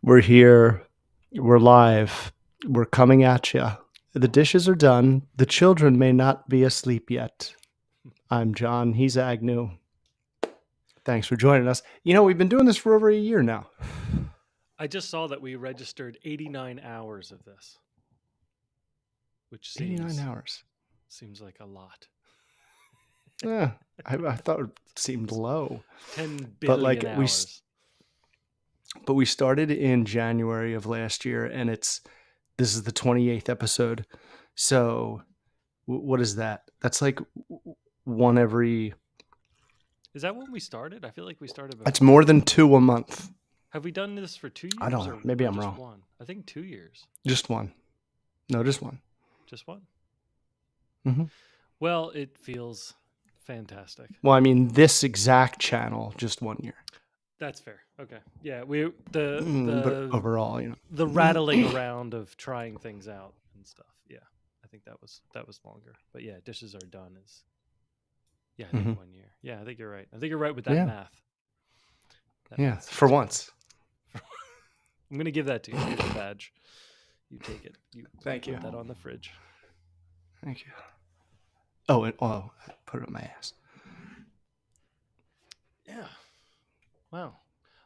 We're here. We're live. We're coming at you. The dishes are done. The children may not be asleep yet. I'm Jon. He's Agnew. Thanks for joining us. You know, we've been doing this for over a year now. I just saw that we registered 89 hours of this, which 89 hours. seems like a lot. Yeah, I thought it seemed low. 10 But billion hours. We started in January of last year, and this is the 28th episode. So what is that? That's like one every. Is that when we started? I feel like we started before. That's more than 2 a month. Have we done this for 2 years? I don't know. Maybe I'm just wrong. One? I think 2 years. Just one. No, just one. Just one? Mm-hmm. Well, it feels fantastic. Well, I mean, this exact channel, just 1 year. That's fair. Okay. Yeah, but overall, you know, the rattling around of trying things out and stuff. Yeah, I think that was longer. But yeah, dishes are done. I think 1 year. Yeah, I think you're right. I think you're right with that math. Math for once. I'm gonna give that to you. Here's a badge. You take it. Thank you. Put that on the fridge. Thank you. Oh, put it on my ass. Yeah. Wow.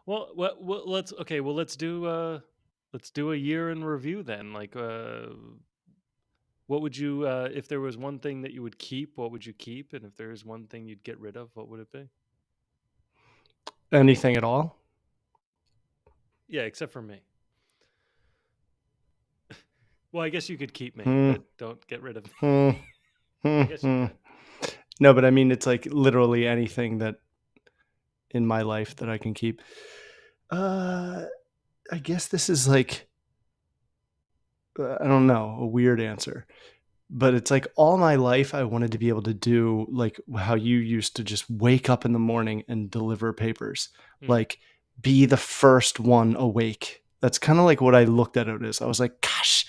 Well, let's do a year in review then. Like, what would you if there was one thing that you would keep, what would you keep? And if there is one thing you'd get rid of, what would it be? Anything at all? Yeah, except for me. Well, I guess you could keep me, but don't get rid of me. I guess you could. No, but I mean, it's like literally anything that in my life that I can keep. I guess this is like, I don't know, a weird answer. But it's like all my life I wanted to be able to do like how you used to just wake up in the morning and deliver papers. Like be the first one awake. That's kind of like what I looked at it as. I was like, gosh,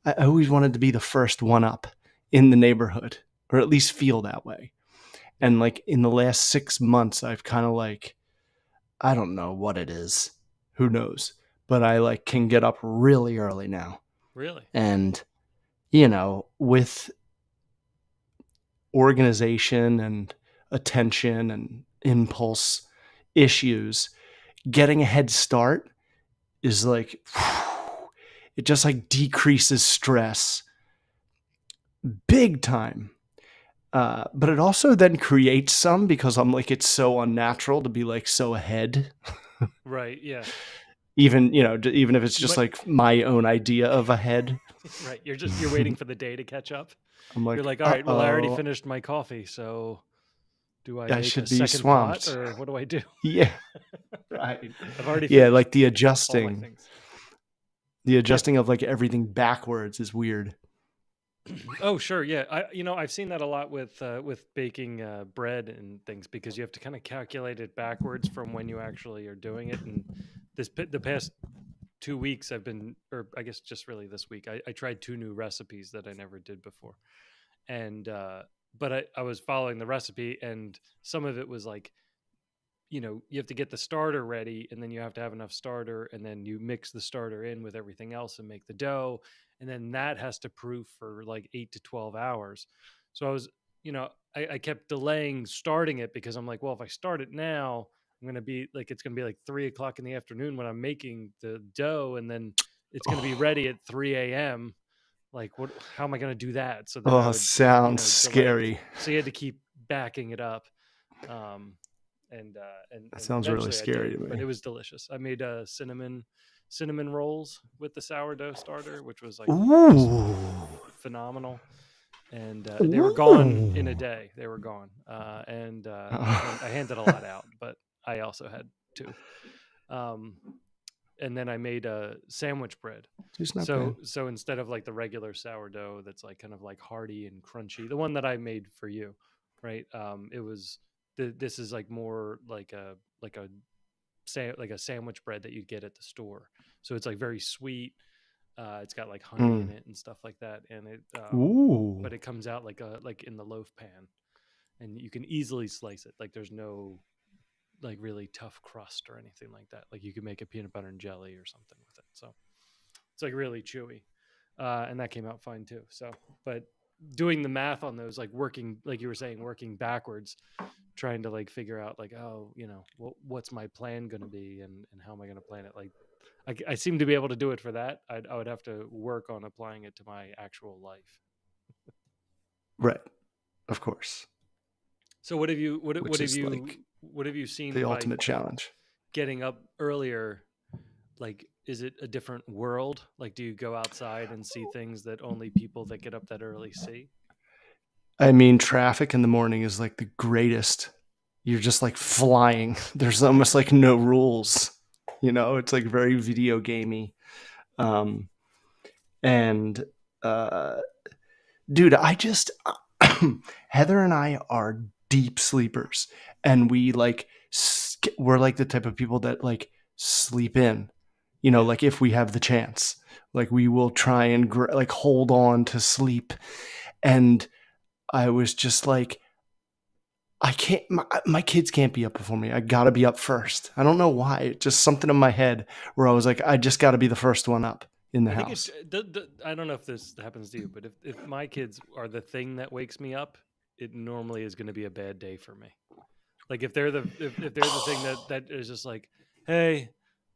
I always wanted to be the first one up in the neighborhood, or at least feel that way. And like in the last 6 months, I've kind of like, I don't know what it is. Who knows? But I like can get up really early now. Really? And you know, with organization and attention and impulse issues, getting a head start is like, it just like decreases stress big time. But it also then creates some because I'm like, it's so unnatural to be like so ahead. Right. Yeah. Even if it's just like my own idea of ahead. Right. You're waiting for the day to catch up. I'm like, you're like, all right, well, I already finished my coffee, so do I make should a be second swamped. pot, or what do I do? Yeah. Right. I've already like the adjusting. The adjusting of like everything backwards is weird. Oh, sure. Yeah. I've seen that a lot with baking bread and things, because you have to kind of calculate it backwards from when you actually are doing it. And the past 2 weeks or I guess just really this week, I tried 2 new recipes that I never did before. And, but I was following the recipe, and some of it was like, you have to get the starter ready, and then you have to have enough starter, and then you mix the starter in with everything else and make the dough. And then that has to proof for like 8 to 12 hours. So I was, I kept delaying starting it, because I'm like, well, if I start it now, it's going to be like 3:00 in the afternoon when I'm making the dough, and then it's going to be ready at 3 a.m. Like, how am I going to do that? So then sounds scary. So you had to keep backing it up. And that sounds really scary to me. But it was delicious. I made cinnamon rolls with the sourdough starter, which was like phenomenal. And they were gone in a day. They were gone. And I handed a lot out, but I also had 2. And then I made a sandwich bread. So instead of like the regular sourdough that's like kind of like hearty and crunchy, the one that I made for you, right? It was this is like more like a sandwich bread that you'd get at the store. So it's like very sweet. It's got like honey in it and stuff like that, and it but it comes out like in the loaf pan, and you can easily slice it. Like there's no like really tough crust or anything like that. Like you could make a peanut butter and jelly or something with it. So it's like really chewy, and that came out fine too. So, but doing the math on those, like working, like you were saying, working backwards, trying to like figure out like, oh, what's my plan going to be, and how am I going to plan it? Like, I seem to be able to do it for that. I would have to work on applying it to my actual life. Right. Of course. So what have you Which is like what have you seen the by ultimate challenge. getting up earlier? Like, is it a different world? Like, do you go outside and see things that only people that get up that early see? I mean, traffic in the morning is like the greatest. You're just like flying. There's almost like no rules. It's like very video gamey. Um, and uh, dude, Heather and I are deep sleepers, and we're like the type of people that like sleep in. Yeah. Like if we have the chance, like we will try and like hold on to sleep. And I was just like, I can't. My kids can't be up before me. I got to be up first. I don't know why. Just something in my head where I was like, I just got to be the first one up in the I think house. I don't know if this happens to you, but if my kids are the thing that wakes me up, it normally is going to be a bad day for me. Like if they're the thing that is just like, hey,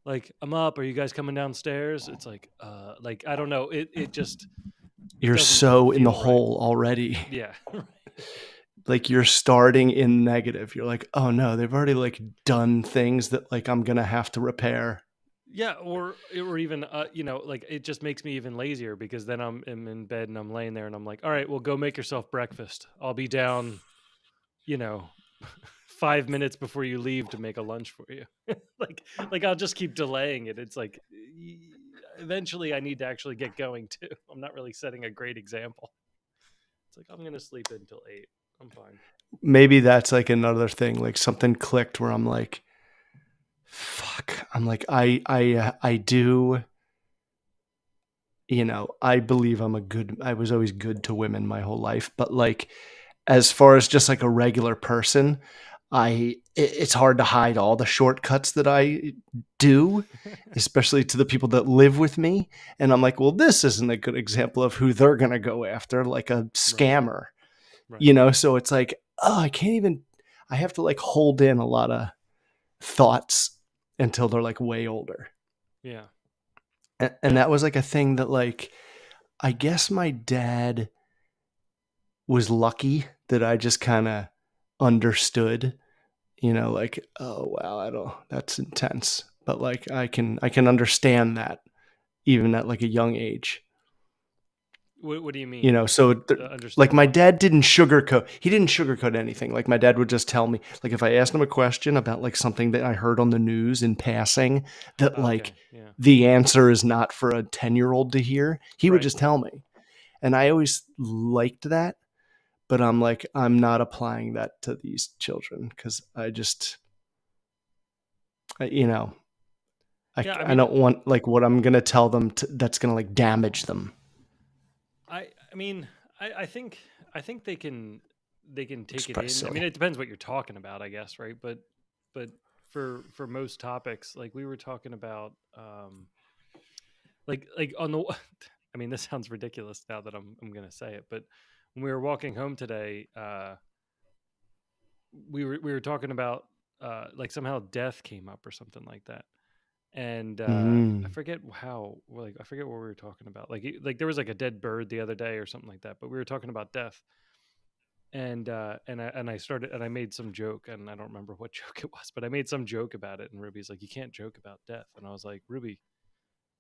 like I'm up. Are you guys coming downstairs? It's like I don't know. It just You're doesn't so in the feel right. hole already. Yeah. Like you're starting in negative. You're like, oh no, they've already like done things that like I'm gonna have to repair. Yeah, or even like it just makes me even lazier because then I'm in bed and I'm laying there and I'm like, all right, well, go make yourself breakfast. I'll be down, you know, 5 minutes before you leave to make a lunch for you. like I'll just keep delaying it. It's like eventually I need to actually get going too. I'm not really setting a great example. It's like I'm gonna sleep until 8. I'm fine. Maybe that's like another thing. Like something clicked where I'm like, fuck. I'm like, I do. I believe I was always good to women my whole life, but like as far as just like a regular person, it's hard to hide all the shortcuts that I do, especially to the people that live with me. And I'm like, well, this isn't a good example of who they're gonna go after, like a Right. scammer, Right. So it's like, oh, I have to like hold in a lot of thoughts until they're like way older. Yeah. And that was like a thing that like, I guess my dad was lucky that I just kind of understood, like, oh wow, that's intense. But like I can understand that even at like a young age. What do you mean? So like Understand my what? dad he didn't sugarcoat anything. Like my dad would just tell me, like if I asked him a question about like something that I heard on the news in passing that Oh, like okay. Yeah. the answer is not for a 10-year-old to hear, he would Right. just tell me. And I always liked that, but I'm like, I'm not applying that to these children because I just, I, you know, I, Yeah. I I mean, don't want like what I'm going to tell them that's going to like damage them. I mean, I think they can Which is take it probably in. I mean, silly. it depends what you're talking about, I guess, right? But for most topics, like we were talking about, like on the, I mean, this sounds ridiculous now that I'm gonna say it, but when we were walking home today, we were talking about like somehow death came up or something like that. And I Mm. forget how, like I forget what we were talking about. Like there was like a dead bird the other day or something like that. But we were talking about death, and I started and I made some joke, and I don't remember what joke it was, but I made some joke about it. And Ruby's like, "You can't joke about death," and I was like, "Ruby,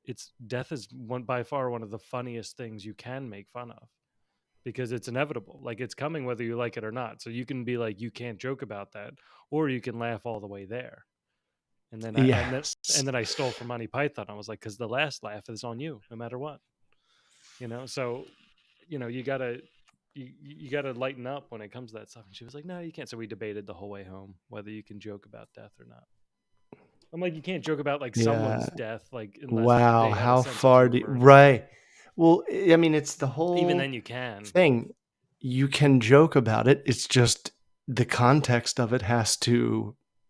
it's death is by far one of the funniest things you can make fun of because it's inevitable. Like it's coming whether you like it or not. So you can be like, you can't joke about that, or you can laugh all the way there." And then I and then Yes. and then I stole from Monty Python. I was like, because the last laugh is on you, no matter what. So you gotta lighten up when it comes to that stuff. And she was like, no, you can't. So we debated the whole way home whether you can joke about death or not. I'm like, you can't joke about like Yeah. someone's death, like unless Wow. they have a How sense of far do humor. right? Well, I mean, it's the Even then, whole you can. thing. You can joke about it. It's just the context of it has to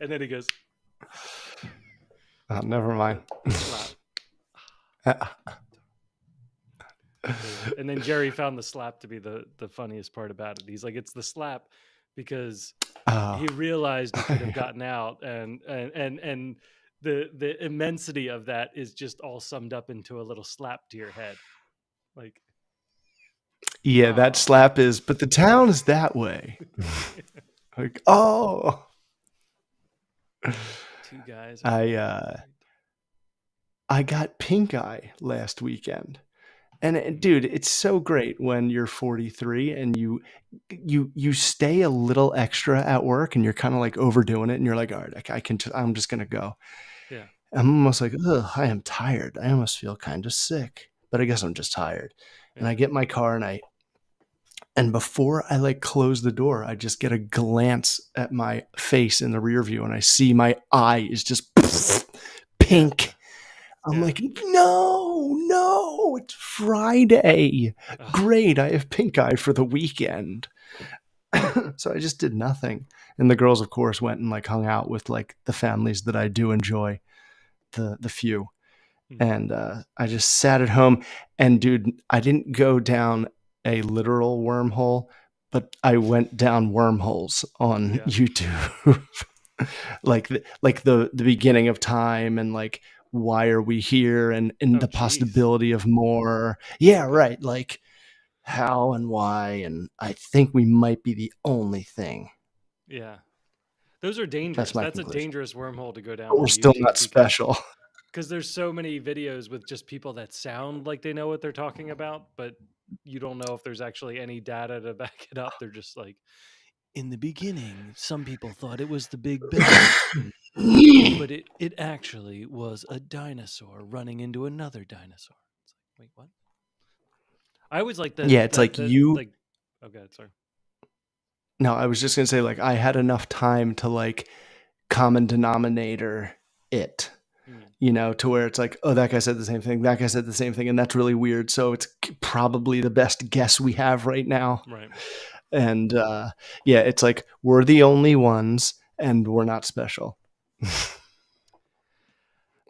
And then he goes, Oh, never mind. the slap. And then Jerry found the slap to be the funniest part about it. He's like, it's the slap because Oh, he realized he could have gotten out, and the immensity of that is just all summed up into a little slap to your head. Like, yeah, that oh, slap is, but the town is that way. Like, oh, two guys are I fighting. uh, I got pink eye last weekend. And dude, it's so great when you're 43 and you stay a little extra at work and you're kind of like overdoing it and you're like, all right, I'm just gonna go. Yeah, I'm almost like, ugh, I am tired. I almost feel kind of sick, but I guess I'm just tired. And I yeah. get in my car and before I like close the door, I just get a glance at my face in the rear view and I see my eye is just Yeah, pink. I'm yeah. like, no, no, it's Friday. Ugh, Great, I have pink eye for the weekend. So I just did nothing. And the girls, of course, went and like hung out with like the families that I do enjoy, the few. mm, And I just sat at home. And dude, I didn't go down a literal wormhole, but I went down wormholes on yeah. YouTube. Like the beginning of time and like why are we here and Oh, the jeez. possibility of more. Yeah, Okay. right. Like how and why, and I think we might be the only thing. Yeah. Those are That's dangerous. my That's a conclusion. dangerous wormhole to go down But we're on still YouTube not because special. there's so many videos with just people that sound like they know what they're talking about, but you don't know if there's actually any data to back it up. They're just like, in the beginning, some people thought it was the Big Bang, but it actually was a dinosaur running into another dinosaur. It's like, wait, what? I always like Yeah, it's like the you. like. Okay, sorry. No, I was just gonna say like I had enough time to like common denominator it, Mm, to where it's like, oh, that guy said the same thing, that guy said the same thing, and that's really weird. So it's probably the best guess we have right now. right. And yeah, it's like we're the only ones, and we're not special.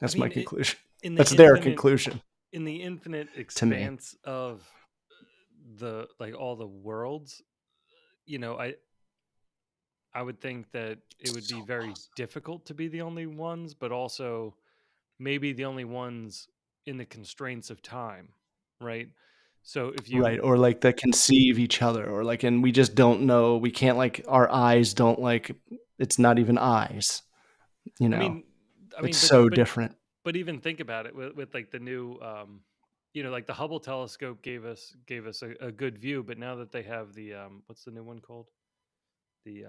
I That's my mean, conclusion. in the That's their infinite conclusion in the infinite to me. expanse of the like all the worlds, you know, I would think that it would So be very awesome. difficult to be the only ones, but also maybe the only ones in the constraints of time, right? So if Right, you, or like that conceive each other, or like, and we just don't know. We can't like our eyes don't like. It's not even eyes. You I know, mean, it's but so different. even think about it with like the new, like the Hubble telescope gave us a good view, but now that they have the what's the new one called? The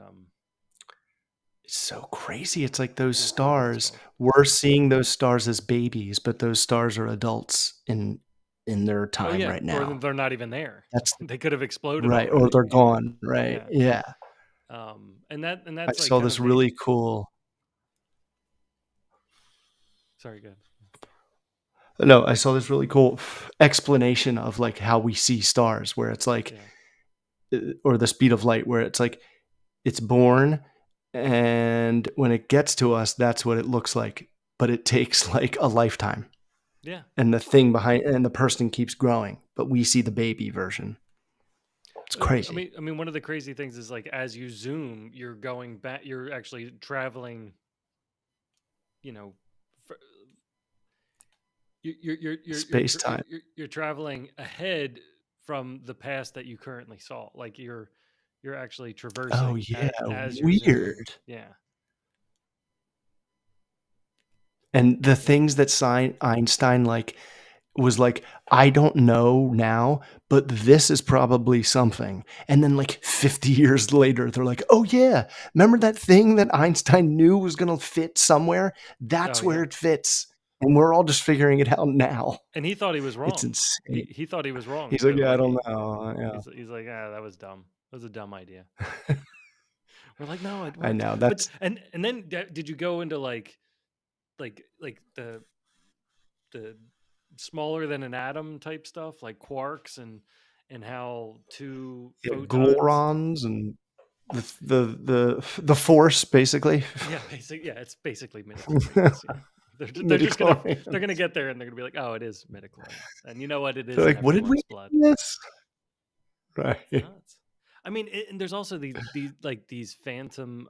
It's so crazy. It's like those I always forget what it's stars. called. We're seeing those stars as babies, but those stars are adults in their Oh time yeah, right or now. they're not even there. That's They could have exploded right, or already. they're gone. Right. Yeah. Yeah. And I that's like saw kind of this made. really cool. Sorry, good. No, I saw this really cool explanation of like how we see stars, where it's like, Yeah. or the speed of light, where it's like it's born, and when it gets to us, that's what it looks like. But it takes like a lifetime, Yeah. and the thing behind and the person keeps growing, but we see the baby version. It's crazy. I mean, one of the crazy things is like as you zoom, you're going back. You're actually traveling. You know, fr- Space time. you're traveling ahead from the past that you currently saw. Like you're actually Oh traversing yeah, as you're zooming. weird. Yeah. And the Yeah. things that Einstein like was like, I don't know now, but this is probably something. And then like 50 years later, they're like, oh yeah, remember that thing that Einstein knew was gonna fit somewhere? Oh That's where yeah. it fits. And we're all just figuring it out now. And he thought he was It's wrong. insane. He thought he was wrong He's like, too. yeah, I Like don't know. he's like, ah, that was dumb. That was a dumb idea. Yeah. We're like, no, it I works. know. But That's and then did you go into like the smaller than an atom type stuff, like quarks and how two yeah, photons? gluons and the force basically. Yeah, yeah, it's basically midichlorians. Yeah, they're just gonna they're Midichlorians. gonna get there and they're gonna be like, oh, it is midichlorians, and you know what? It They're is in like, what did we everyone's name blood. this? It's Right. nuts. I mean, and there's also these like these phantom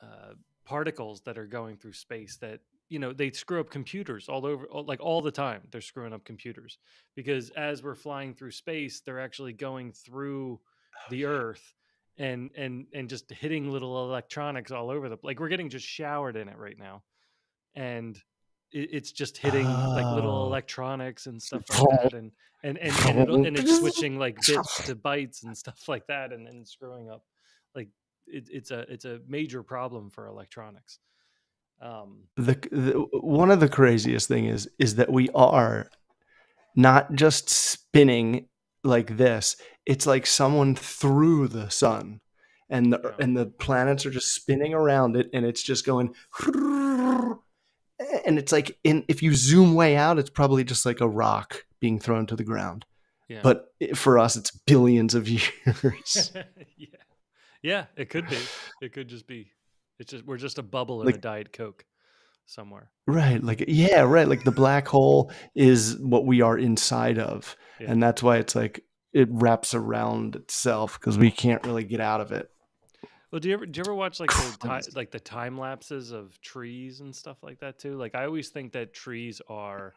uh, particles that are going through space that they screw up computers all over, like all the time. They're screwing up computers because as we're flying through space, they're actually going through the Earth and just hitting little electronics all over the like we're getting just showered in it right now, and it's just hitting like little Oh. electronics and stuff like that, and it's switching like bits to bytes and stuff like that, and then screwing up like it's a major problem for electronics. um The one of the craziest thing is that we are not just spinning like this. It's like someone threw the sun, yeah, and the planets are just spinning around it, and it's just going. And it's like if you zoom way out, it's probably just like a rock being thrown to the ground. yeah. But for us, it's billions of years. Yeah, yeah, it could be. It could just be. It's just we're just a bubble in a Like Diet Coke somewhere. right, like yeah, right. Like the black hole is what we are inside of, Yeah. and that's why it's like it wraps around itself because we can't really get out of it. Well, do you ever watch like Crazy. the time lapses of trees and stuff like that too? Like I always think that trees are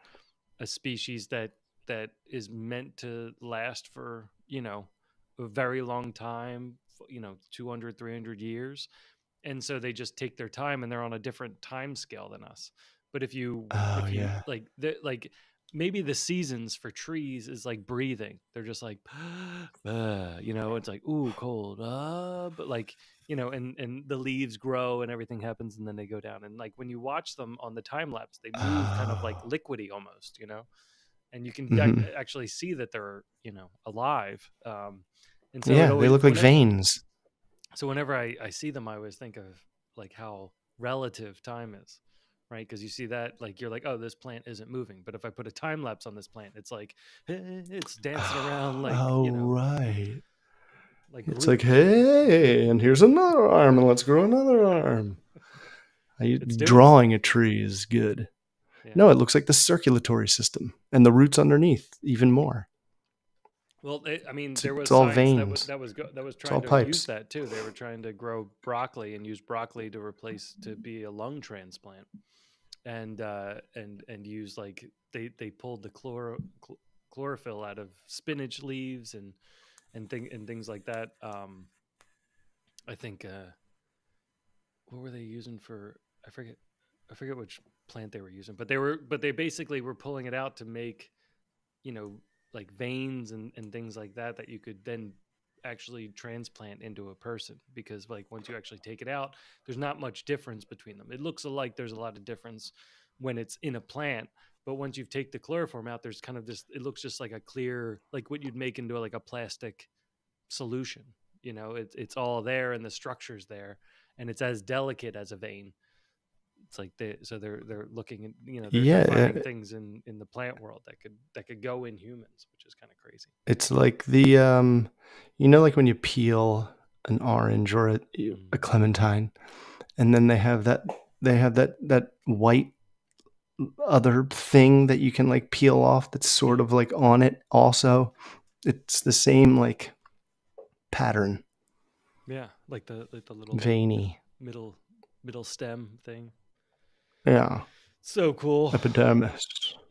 a species that is meant to last for, a very long time, 200, 300 years. And so they just take their time and they're on a different time scale than us. But Oh if you yeah. like maybe the seasons for trees is like breathing. They're just like it's like ooh cold, but like and the leaves grow and everything happens and then they go down, and like when you watch them on the time lapse they move kind of like Oh. liquidy almost, and you can Hmm. actually see that they're alive. And so it Yeah, they always look like veins. so whenever I see them, I always think of like how relative time is, right? Because you see that, like you're like, oh, this plant isn't moving. But if I put a time lapse on this plant, it's like it's dancing around like Oh right. like It's like, Groot. hey, and here's another arm, and let's grow another arm. It's doing Drawing stuff. a tree is good. Yeah. No, it looks like the circulatory system and the roots underneath even more. Well, I mean, there It's was all science veins. that was It's all trying to use pipes. that too. They were trying to grow broccoli and use broccoli to replace to be a lung transplant, and use like they pulled the chlorophyll out of spinach leaves and things like that. I think what were they using for? I forget. I forget which plant they were using, but they basically were pulling it out to make you know like veins and things like that you could then actually transplant into a person, because like once you actually take it out there's not much difference between them. It looks like there's a lot of difference when it's in a plant, but once you take the chloroform out there's kind of this, it looks just like a clear, like what you'd make into like a plastic solution. It's all there and the structure's there, and it's as delicate as a vein. It's like they're looking at, they're Yeah, finding things in the plant world that could go in humans, which is kind of crazy. it's like like when you peel an orange or a Mm. clementine, and then they have that white other thing that you can like peel off that's sort Yeah, of like on it also. It's the same like pattern, yeah, like the little veiny. middle middle stem thing. Yeah, So cool. epidermis.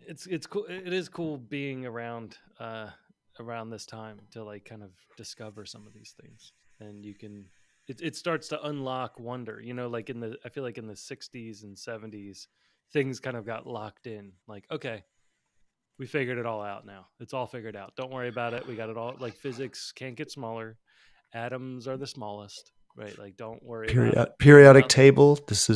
It's cool. It is cool being around this time to like kind of discover some of these things, and you can it starts to unlock wonder. Like I feel like in the 60s and 70s, things kind of got locked in. Like, okay, we figured it all out now. It's all figured out. Don't worry about it. We got it all. Like physics can't get smaller. Atoms are the smallest, right? Like don't worry about it. Periodic Not table. This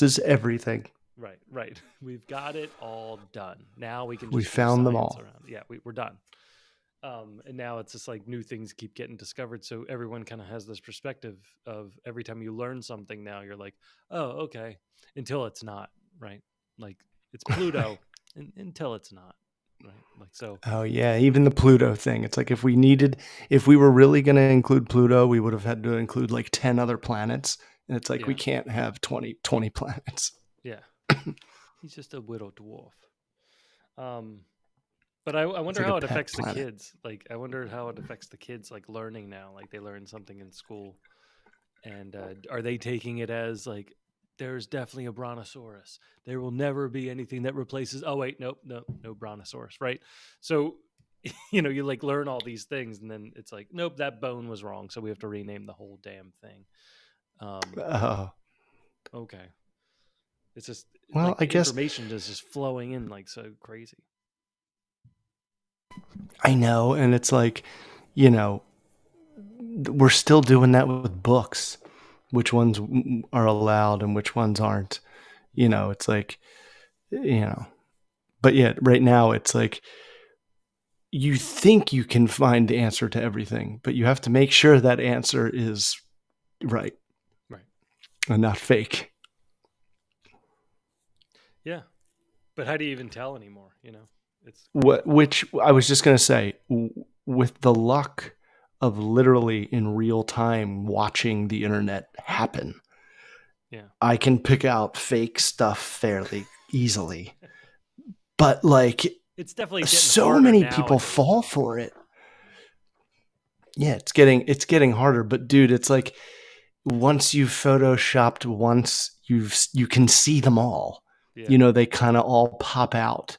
is everything. right, right. We've got it all done. Now we can We just do found them science all. around it. Yeah, we're done. And now it's just like new things keep getting discovered. So everyone kind of has this perspective of every time you learn something now, you're like, oh, okay, until it's not, right? Like it's Pluto until it's not. right? Like so, Oh yeah, even the Pluto thing. It's like if we were really going to include Pluto, we would have had to include like 10 other planets. And it's like we yeah, can't have 20 planets. yeah. He's just a widow dwarf. Um, but I It's wonder like a how it pet affects the planet. kids. Like, I wonder how it affects the kids, like learning now. Like, they learn something in school, and are they taking it as like there's definitely a brontosaurus? There will never be anything that replaces. Oh wait, nope, no brontosaurus, right? So, you like learn all these things, and then it's like, nope, that bone was wrong, so we have to rename the whole damn thing. Oh, Okay, it's just well, like I guess information is just flowing in like so crazy. I know. And it's like, you know, we're still doing that with books. Which ones are allowed and which ones aren't. It's like, you know, but yet right now it's like you think you can find the answer to everything, but you have to make sure that answer is right Right. and not fake. Yeah, but how do you even tell anymore? It's Which I was just going to say, with the luck of literally in real time watching the internet happen, yeah. I can pick out fake stuff fairly easily. But like It's definitely getting so harder many people nowadays, fall though. for it. Yeah, it's getting harder, but dude, it's like once you've photoshopped once, you can see them all. Yeah. They kind of all pop out.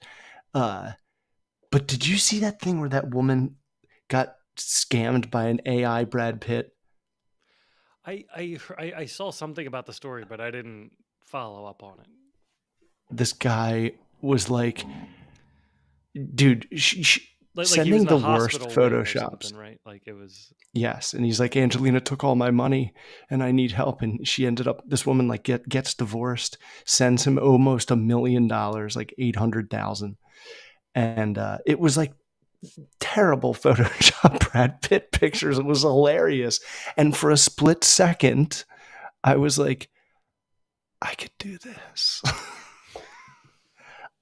Uh but did you see that thing where that woman got scammed by an AI Brad Pitt? I saw something about the story, but I didn't follow up on it. This guy was like, dude, Like he was sending in a the worst hospital wing or photoshops. something, right? Like it was. Yes, and he's like, Angelina took all my money, and I need help. And she ended up. This woman like gets divorced, sends him almost $1 million, like 800,000, and it was like terrible Photoshop Brad Pitt pictures. It was hilarious, and for a split second, I was like, I could do this.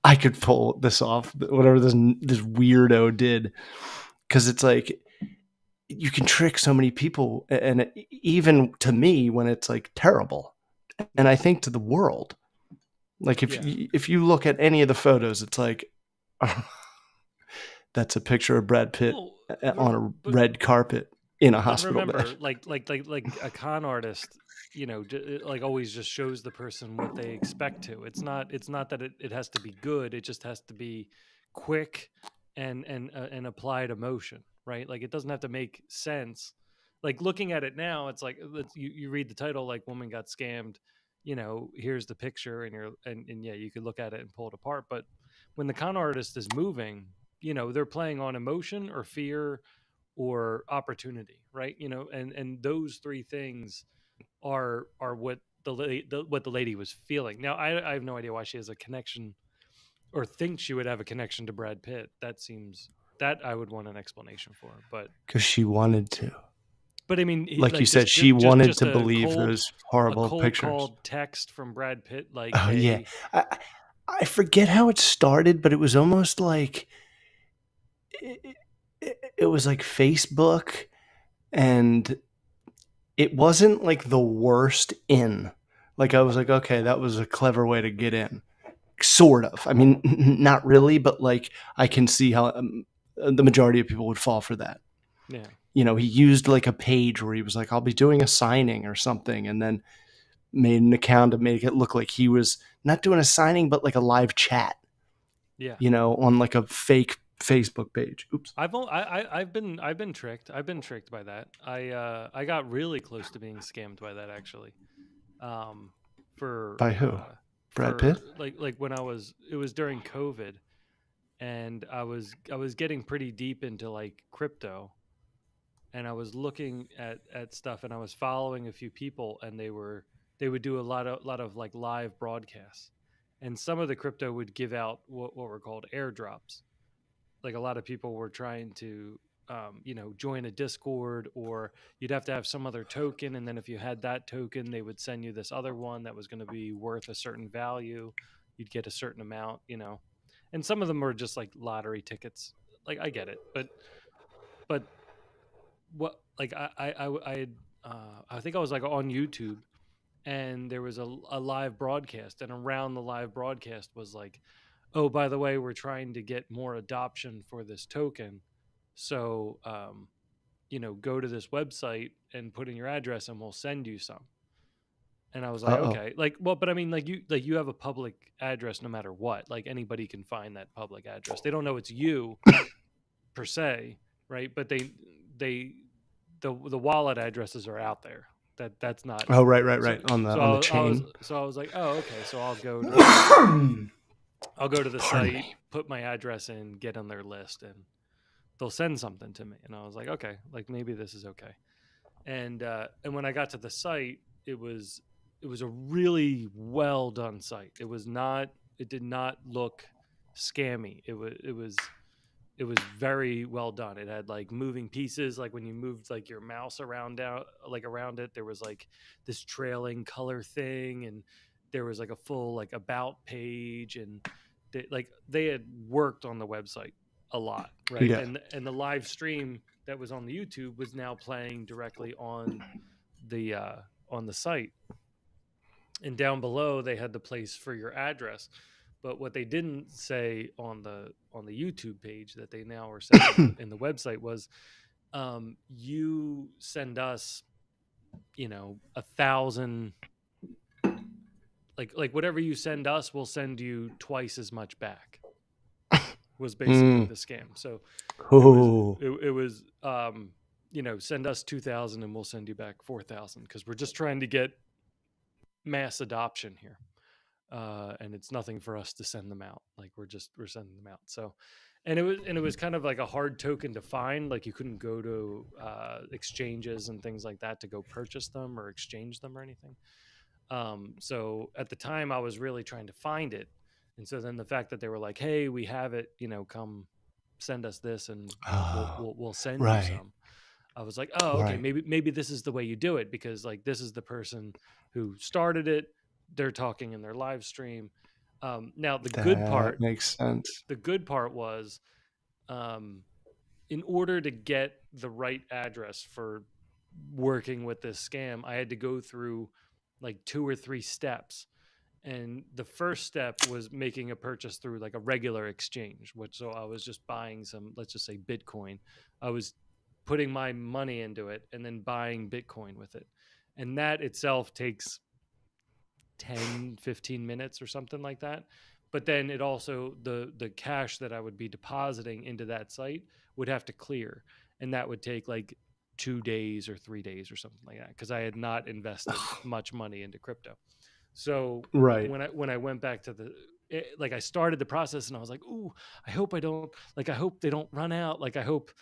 I could pull this off, whatever this weirdo did, because it's like you can trick so many people, and even to me when it's like terrible, and I Yeah. think to the world, like Yeah. if you look at any of the photos, it's like that's a picture of Brad Pitt Well, on a but red carpet in a but hospital bed. remember, like a con artist, like always just shows the person what they expect to. It's not that it has to be good. It just has to be quick and applied emotion, right? Like it doesn't have to make sense. Like looking at it now, it's like you read the title like woman got scammed. Here's the picture, and yeah, you could look at it and pull it apart. But when the con artist is moving, they're playing on emotion or fear or opportunity, right? And those three things are what what the lady was feeling. Now I have no idea why she has a connection or thinks she would have a connection to Brad Pitt. That I would want an explanation for. Because she wanted to. But I mean, Like you like said, just she just just wanted just to believe those a horrible cold pictures. called text from Brad Pitt, like, Oh yeah, hey, I, I forget how it started, but it was almost like it, it was like Facebook, and it wasn't like the worst in. Like I was like, okay, that was a clever way to get in, sort of. I mean, not really, but like I can see how the majority of people would fall for that. yeah, He used like a page where he was like, I'll be doing a signing or something, and then made an account to make it look like he was not doing a signing, but like a live chat, yeah. on like a fake Facebook page. Oops. I've been tricked. I've been tricked by that. I got really close to being scammed by that actually. um, for By who? Brad Pitt? like when it was during COVID, and I was getting pretty deep into like crypto, and I was looking at stuff, and I was following a few people, and they would do a lot of like live broadcasts, and some of the crypto would give out what were called airdrops. Like a lot of people were trying to join a discord, or you'd have to have some other token, and then if you had that token they would send you this other one that was going to be worth a certain value. You'd get a certain amount. and some of them are just like lottery tickets. Like I get it, but what like I had I think I was like on YouTube, and there was a live broadcast, and around the live broadcast was like, oh, by the way, we're trying to get more adoption for this token, so go to this website and put in your address and we'll send you some. And I was like, Uh-oh. okay, like, well, but I mean, like you have a public address no matter what. Like anybody can find that public address. They don't know it's you per se, right? But they the wallet addresses are out there. That's not. Oh, right, So on the chain. I was like, oh, okay, so I'll go to the Pardon site, me. put my address in, get on their list, and they'll send something to me. And I was like, okay, like maybe this is okay. And when I got to the site, it was a really well done site. It did not look scammy. It was very well done. It had like moving pieces, like when you moved like your mouse around out like around it, there was like this trailing color thing, and there was like a full like about page, and they had worked on the website a lot, right? Yeah. And the live stream that was on the YouTube was now playing directly the on the site. And down below they had the place for your address. But what they didn't say on the YouTube page that they now are saying in the website was, you send us, 1,000, like whatever you send us, we'll send you twice as much back. Was basically Mm. the scam. So Oh. it was send us 2,000 and we'll send you back 4,000, because we're just trying to get mass adoption here. And it's nothing for us to send them out. Like we're sending them out. So, and it was kind of like a hard token to find. Like you couldn't go to exchanges and things like that to go purchase them or exchange them or anything. So at the time I was really trying to find it. And so then the fact that they were like, hey, we have it, come send us this, and Oh, we'll send you right, some. I was like, oh, okay, right. maybe this is the way you do it, because like this is the person who started it. They're talking in their live stream. Now That makes sense. the good part was, um, in order to get the right address for working with this scam, I had to go through like 2 or 3 steps. And the first step was making a purchase through like a regular exchange, which, so I was just buying some, let's just say Bitcoin. I was putting my money into it and then buying Bitcoin with it. And that itself takes 10-15 minutes or something like that. But then it also, the cash that I would be depositing into that site would have to clear, and that would take like 2 days or 3 days or something like that, because I had not invested much money into crypto. So Right. when I went back to like I started the process, and I was like, ooh, I hope they don't run out. Like I hope,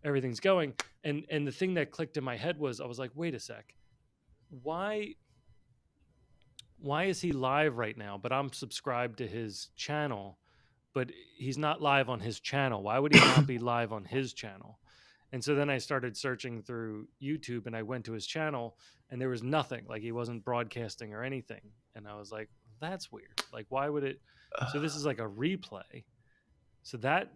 everything's going. And the thing that clicked in my head was, I was like, wait a sec, why is he live right now, but I'm subscribed to his channel, but he's not live on his channel? Why would he not be live on his channel? And so then I started searching through YouTube, and I went to his channel, and there was nothing. Like he wasn't broadcasting or anything. And I was like, that's weird. Like why would it? So this is like a replay. So that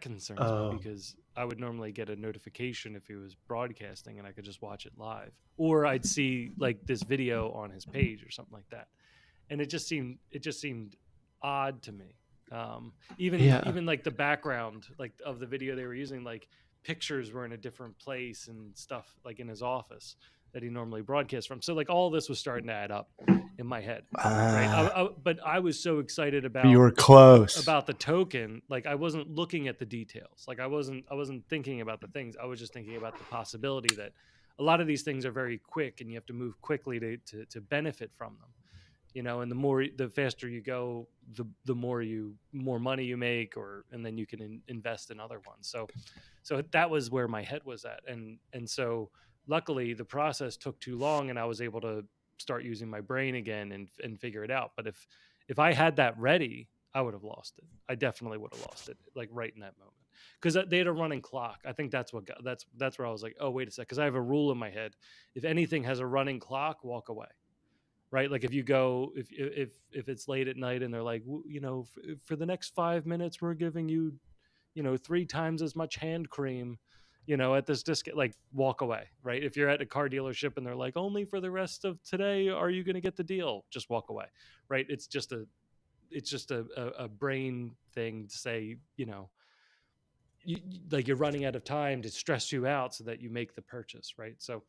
concerns me, Oh, because I would normally get a notification if he was broadcasting and I could just watch it live, or I'd see like this video on his page or something like that. And it just seemed odd to me. yeah. Even like the background like of the video they were using, like pictures were in a different place and stuff, like in his office that he normally broadcasts from. So like all this was starting to add up in my head, right? But I was so excited But you were close. about the token, like I wasn't looking at the details. Like I wasn't thinking about the things. I was just thinking about the possibility that a lot of these things are very quick, and you have to move quickly to benefit from them. And the faster you go, the more money you make, and then you can invest in other ones. So that was where my head was at. And so luckily the process took too long, and I was able to start using my brain again and figure it out. But if I had that ready, I would have lost it. I definitely would have lost it, like right in that moment, because they had a running clock. I think that's where I was like, oh, wait a sec, because I have a rule in my head: if anything has a running clock, walk away. right? Like if you go, if it's late at night and they're like, for the next 5 minutes, we're giving you, 3 times as much hand cream, at this discount, like walk away, right? If you're at a car dealership and they're like, only for the rest of today, are you going to get the deal? Just walk away, right? It's just a brain thing to say, like you're running out of time to stress you out so that you make the purchase, right? So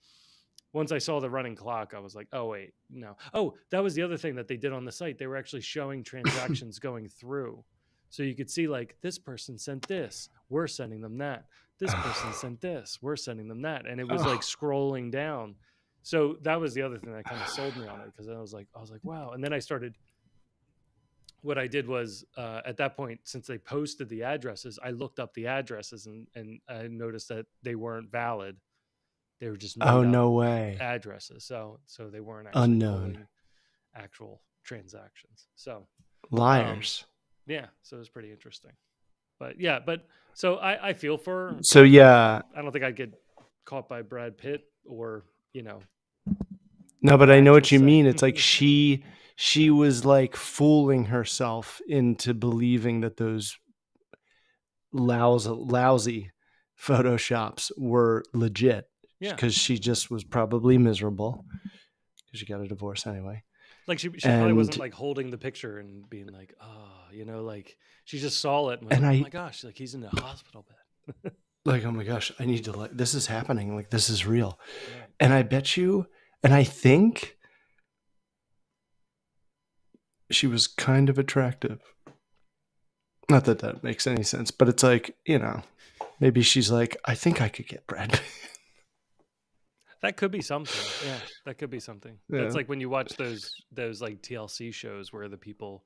once I saw the running clock, I was like, oh wait, no. Oh, that was the other thing that they did on the site. They were actually showing transactions going through. So you could see like this person sent this, we're sending them that. This person sent this, we're sending them that. And it was like Oh, scrolling down. So that was the other thing that kind of sold me on it, because I was like, wow. And then what I did was, at that point, since they posted the addresses, I looked up the addresses, and I noticed that they weren't valid. They were just oh made up no way. addresses. So they weren't actually Unknown. pulling actual transactions. So, um, Liars. yeah, so it was pretty interesting. But yeah, so I feel for her. So yeah. I don't think I'd get caught by Brad Pitt or, No, but I know what you actress mean. A. It's like she was like fooling herself into believing that those lousy photoshops were legit, Yeah. because she just was probably miserable because she got a divorce anyway. Like she probably wasn't And like holding the picture and being like, oh, like she just saw it and was and like, oh I my gosh, like he's in a hospital bed. like, oh my gosh, I need to, like, this is happening. Like, this is real. Right. And I bet you, and I think she was kind of attractive. Not that that makes any sense, but it's like, maybe she's like, I think I could get Brad. That could be something. Yeah, that could be something. That's Yeah. like when you watch those like TLC shows where the people,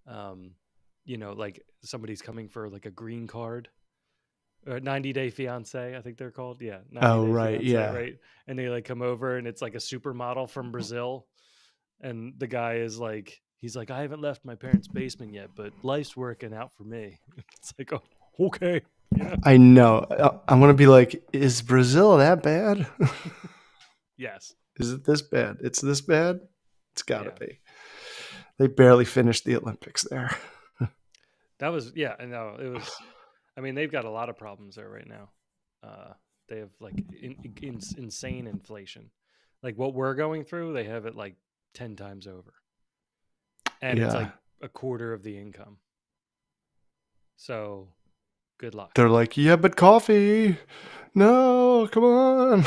um, like somebody's coming for like a green card or 90 Day Fiance, I think they're called. Yeah, 90 Oh, Day right. Fiance, Yeah. right? And they like come over and it's like a supermodel from Brazil, and the guy is like, he's like, I haven't left my parents' basement yet, but life's working out for me. It's like, oh, okay, yeah, I know. I'm going to be like, is Brazil that bad? yes, Is it this bad? It's this bad? It's got to yeah. be. They barely finished the Olympics there. That was, yeah, I know it was. I mean, they've got a lot of problems there right now. They have like insane inflation. Like what we're going through, they have it like 10 times over, and it's Yeah. like a quarter of the income. So good luck. They're like, yeah, but coffee. No, come on.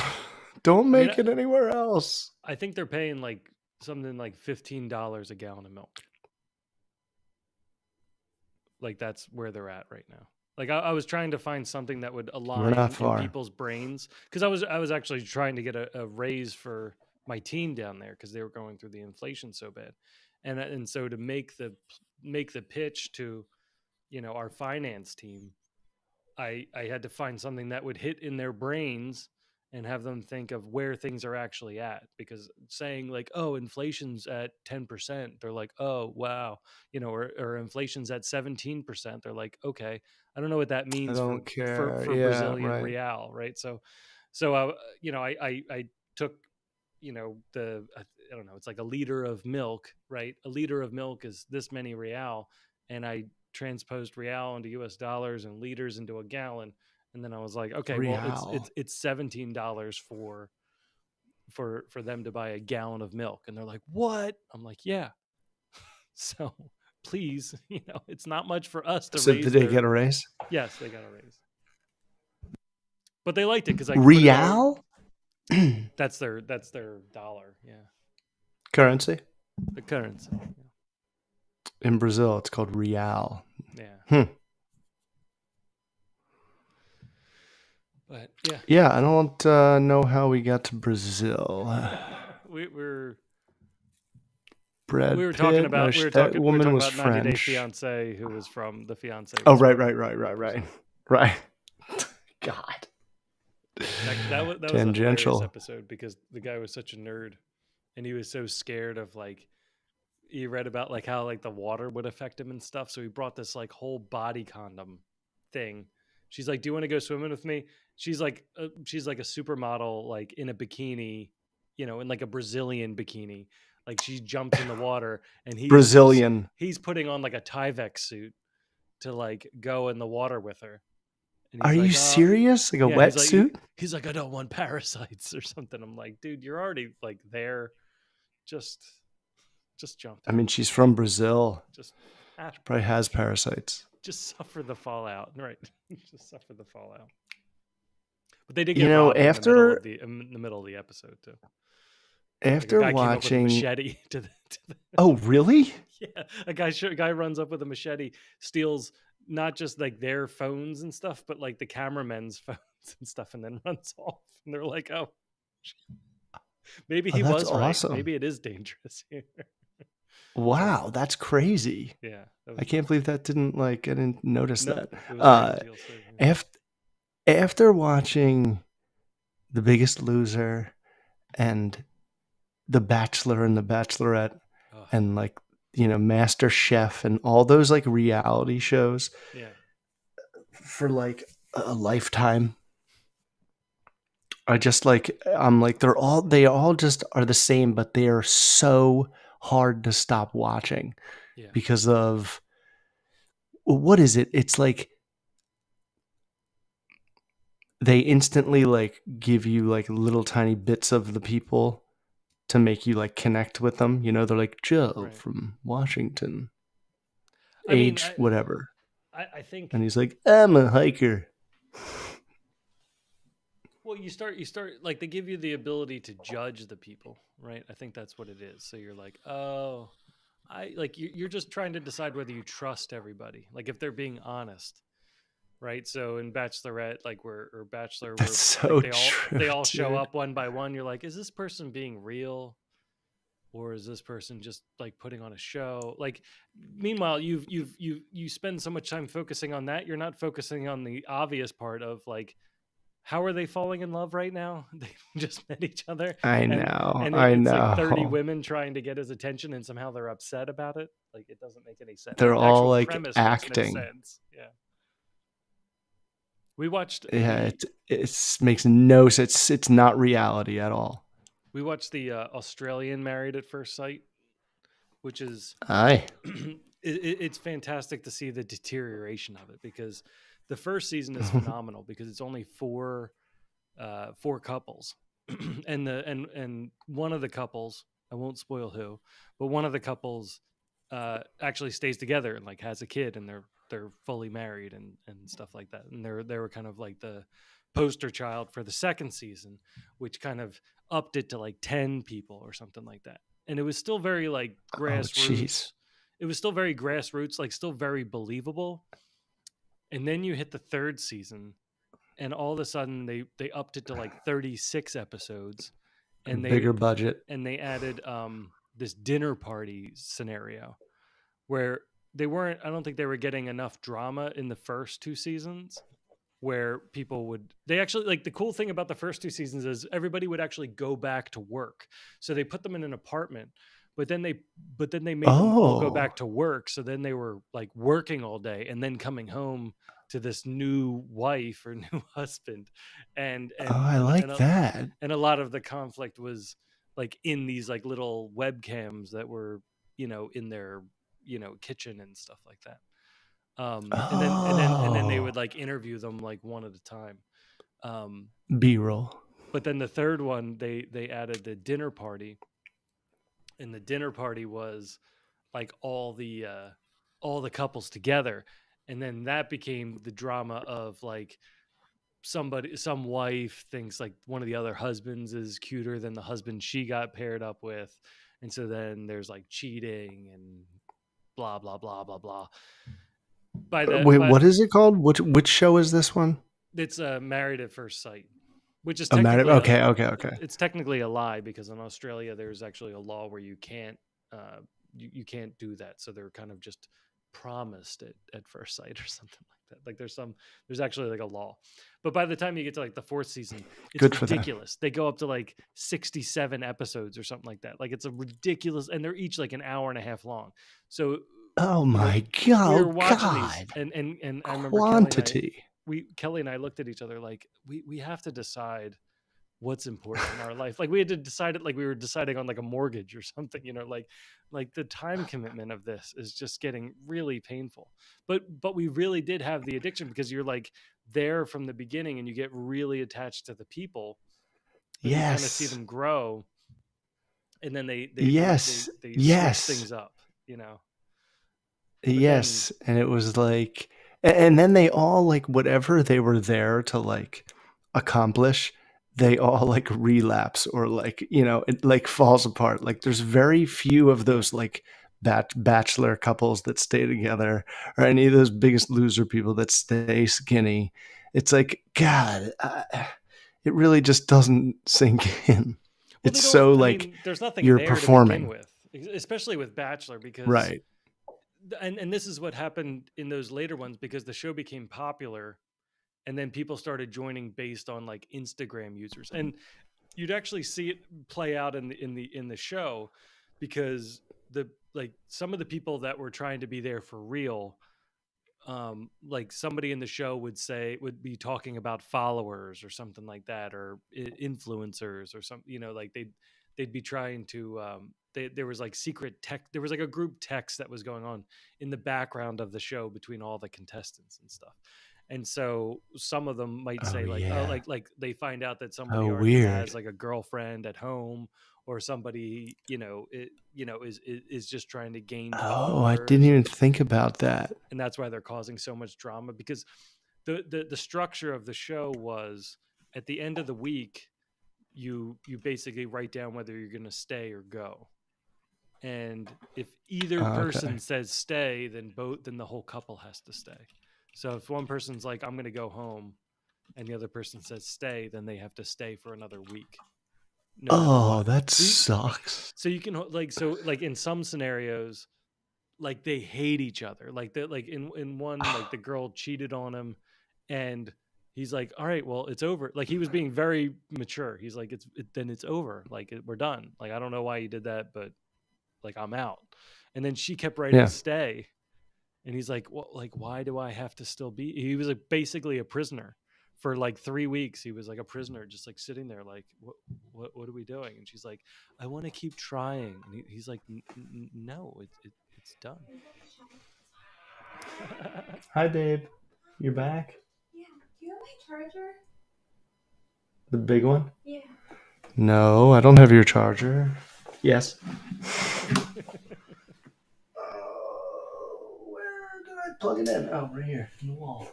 Don't I mean, make it anywhere else. I think they're paying like something like $15 a gallon of milk. Like that's where they're at right now. Like I was trying to find something that would We're not align in far. people's brains, because I was actually trying to get a raise for my team down there because they were going through the inflation so bad, and so to make the pitch to, our finance team, I had to find something that would hit in their brains and have them think of where things are actually at. Because saying like, oh, inflation's at 10%, they're like, oh wow, or inflation's at 17%, they're like, okay, I don't know what that I means for don't for care. for Yeah, Brazilian right. real, right? So I took, I don't know, it's like a liter of milk, right? A liter of milk is this many real, and I transposed real into US dollars and liters into a gallon. And then I was like, okay, well, it's Real. it's it's $17 for them to buy a gallon of milk. And they're like, what? I'm like, yeah. So please, it's not much for us to So did raise they their. get a raise? Yes, they got a raise, but they liked it because I put it all. Real? That's their dollar. Yeah, Currency? the currency. In Brazil, it's called real. Yeah, Hmm. but yeah, Yeah, I don't know how we got to Brazil. we're we Brad were talking Pitt? No, about we were that talking we were woman talking was about 90 Day French. Fiance, who was from the fiance Oh, was right. from Brazil. Right. God. That was a hilarious Tangential. episode because the guy was such a nerd, and he was so scared of like, he read about like how like the water would affect him and stuff. So he brought this like whole body condom thing. She's like, "Do you want to go swimming with me?" She's like a supermodel, like in a bikini, in like a Brazilian bikini, Like she jumps in the water, and Brazilian. he's putting on like a Tyvek suit to like go in the water with her. And Are he's you like, "Oh, serious? Like a yeah." wetsuit? He's like, "I don't want parasites or something." I'm like, "Dude, you're already like there. Just jump I in. mean, she's from Brazil. Just She probably has parasites. just suffer the fallout, right? Just suffer the fallout." But they did You get know, robbed in the middle of the episode too. Like a after guy came up with a watching. machete to the Oh, really? yeah, a guy runs up with a machete, steals not just like their phones and stuff, but like the cameramen's phones and stuff, and then runs off. And they're like, "Oh, maybe Oh, he that's was right. awesome. Maybe it is dangerous here." So Wow, that's crazy. yeah, that I was can't believe that didn't like I didn't notice no, that. it was great as you'll see. Yeah. After after watching The Biggest Loser and The Bachelor and The Bachelorette Oh, and like Master Chef and all those like reality shows yeah, for like a lifetime. I'm like they all just are the same, but they are so hard to stop watching yeah, because of what is it? It's like they instantly like give you like little tiny bits of the people to make you like connect with them. They're like Joe right. from Washington, I mean, age whatever. I think And he's like, I'm a hiker. well, you start like they give you the ability to judge the people, right? I think that's what it is. So you're like, oh, I like you're just trying to decide whether you trust everybody, like if they're being honest, right? So in Bachelorette, like or Bachelor, That's where like so true, they all show dude. up one by one. You're like, is this person being real, or is this person just like putting on a show? Like, meanwhile, you spend so much time focusing on that, you're not focusing on the obvious part of like how are they falling in love right now? They just met each other, I and know. I it's like 30 know. women trying to get his attention, and somehow they're upset about it. Like it doesn't make any sense. They're The all actual like premise makes no acting. sense. Yeah, we watched Yeah, the it makes no sense. It's not reality at all. Australian Married at First Sight, which is Aye. it's fantastic to see the deterioration of it because the first season is phenomenal because it's only four couples and one of the couples, I won't spoil who, but one of the couples actually stays together and like has a kid, and they're fully married and stuff like that, and they were kind of like the poster child for the second season, which kind of upped it to like 10 people or something like that, and it was still very like Oh, jeez. grassroots. It was still very grassroots, like still very believable. And then you hit the third season, and all of a sudden they upped it to like 36 episodes, and Bigger budget. they added this dinner party scenario where they weren't, I don't think they were getting enough drama in the first two seasons, where people would, they actually, like, the cool thing about the first two seasons is everybody would actually go back to work. So they put them in an apartment, but then they made them all go Oh. back to work, so then they were like working all day and then coming home to this new wife or new husband, and Oh, I like that. a lot of the conflict was like in these like little webcams that were, in their, kitchen and stuff like that. And then they would Oh. like interview them like one at a time. um B-roll. but then the third one, they added the dinner party, and the dinner party was like all the couples together, and then that became the drama of like some wife thinks like one of the other husbands is cuter than the husband she got paired up with, and so then there's like cheating and blah blah blah blah blah. Wait, But what is it called? Which show is this one? it's Married at First Sight, which is Oh, Matt. technically Okay, okay, okay. it's technically a lie, because in Australia there's actually a law where you can't you can't do that. So they're kind of just promised it at first sight or something like that. Like there's actually like a law. But by the time you get to like the fourth season, it's Good for them. ridiculous. They go up to like 67 episodes or something like that. Like it's a ridiculous, and they're each like an hour and a half long. So Oh you know, my we god. were Oh watching these, god. and I remember Quantity. Kelly and I looked at each other like we have to decide what's important in our life. Like we had to decide it like we were deciding on like a mortgage or something, like the time commitment of this is just getting really painful. But we really did have the addiction because you're like there from the beginning and you get really attached to the people and you kind of see Yes. them grow, and then Yes. they switch Yes. things up. But then Yes. And it was like, and then they all like whatever they were there to like accomplish, they all like relapse or like, it like falls apart. Like there's very few of yeah. those like bachelor couples that stay together or any of those biggest loser people that stay skinny. It's like, God, it really just doesn't sink in. Well, It's they don't. so I like mean, there's nothing you're there to begin performing. with, especially with Bachelor, because Right. and this is what happened in those later ones because the show became popular, and then people started joining based on like Instagram users, and you'd actually see it play out in the show because the like some of the people that were trying to be there for real, like somebody in the show would be talking about followers or something like that, or influencers or something, like they'd be trying to there was like secret tech, there was like a group text that was going on in the background of the show between all the contestants and stuff. And so some of them might Oh say like, oh, yeah. like they find out that somebody Oh already weird. has like a girlfriend at home, or somebody, is just trying to gain Oh, I didn't followers, even think about that. and that's why they're causing so much drama because the structure of the show was at the end of the week you basically write down whether you're going to stay or go, and if either Okay. person says stay, then the whole couple has to stay. So if one person's like, I'm going to go home, and the other person says stay, then they have to stay for another week no matter Oh, what. that so you, sucks. so you can like in some scenarios, like they hate each other. Like that, like in one, like the girl cheated on him, and he's like, "All right, well, it's over." Like he was being very mature. He's like, then it's over. Like we're done. Like I don't know why you did that, but like I'm out." And then she kept writing Yeah. stay, and he's like, "Well, like why do I have to still be?" He was like basically a prisoner for like 3 weeks. He was like a prisoner, just like sitting there, like, what are we doing? And she's like, "I want to keep trying." And he's like, "No, it's done." Hi, babe. You're back? The big one? No, I don't have your charger. Yes. Where did I plug it in? Oh, right here in the wall.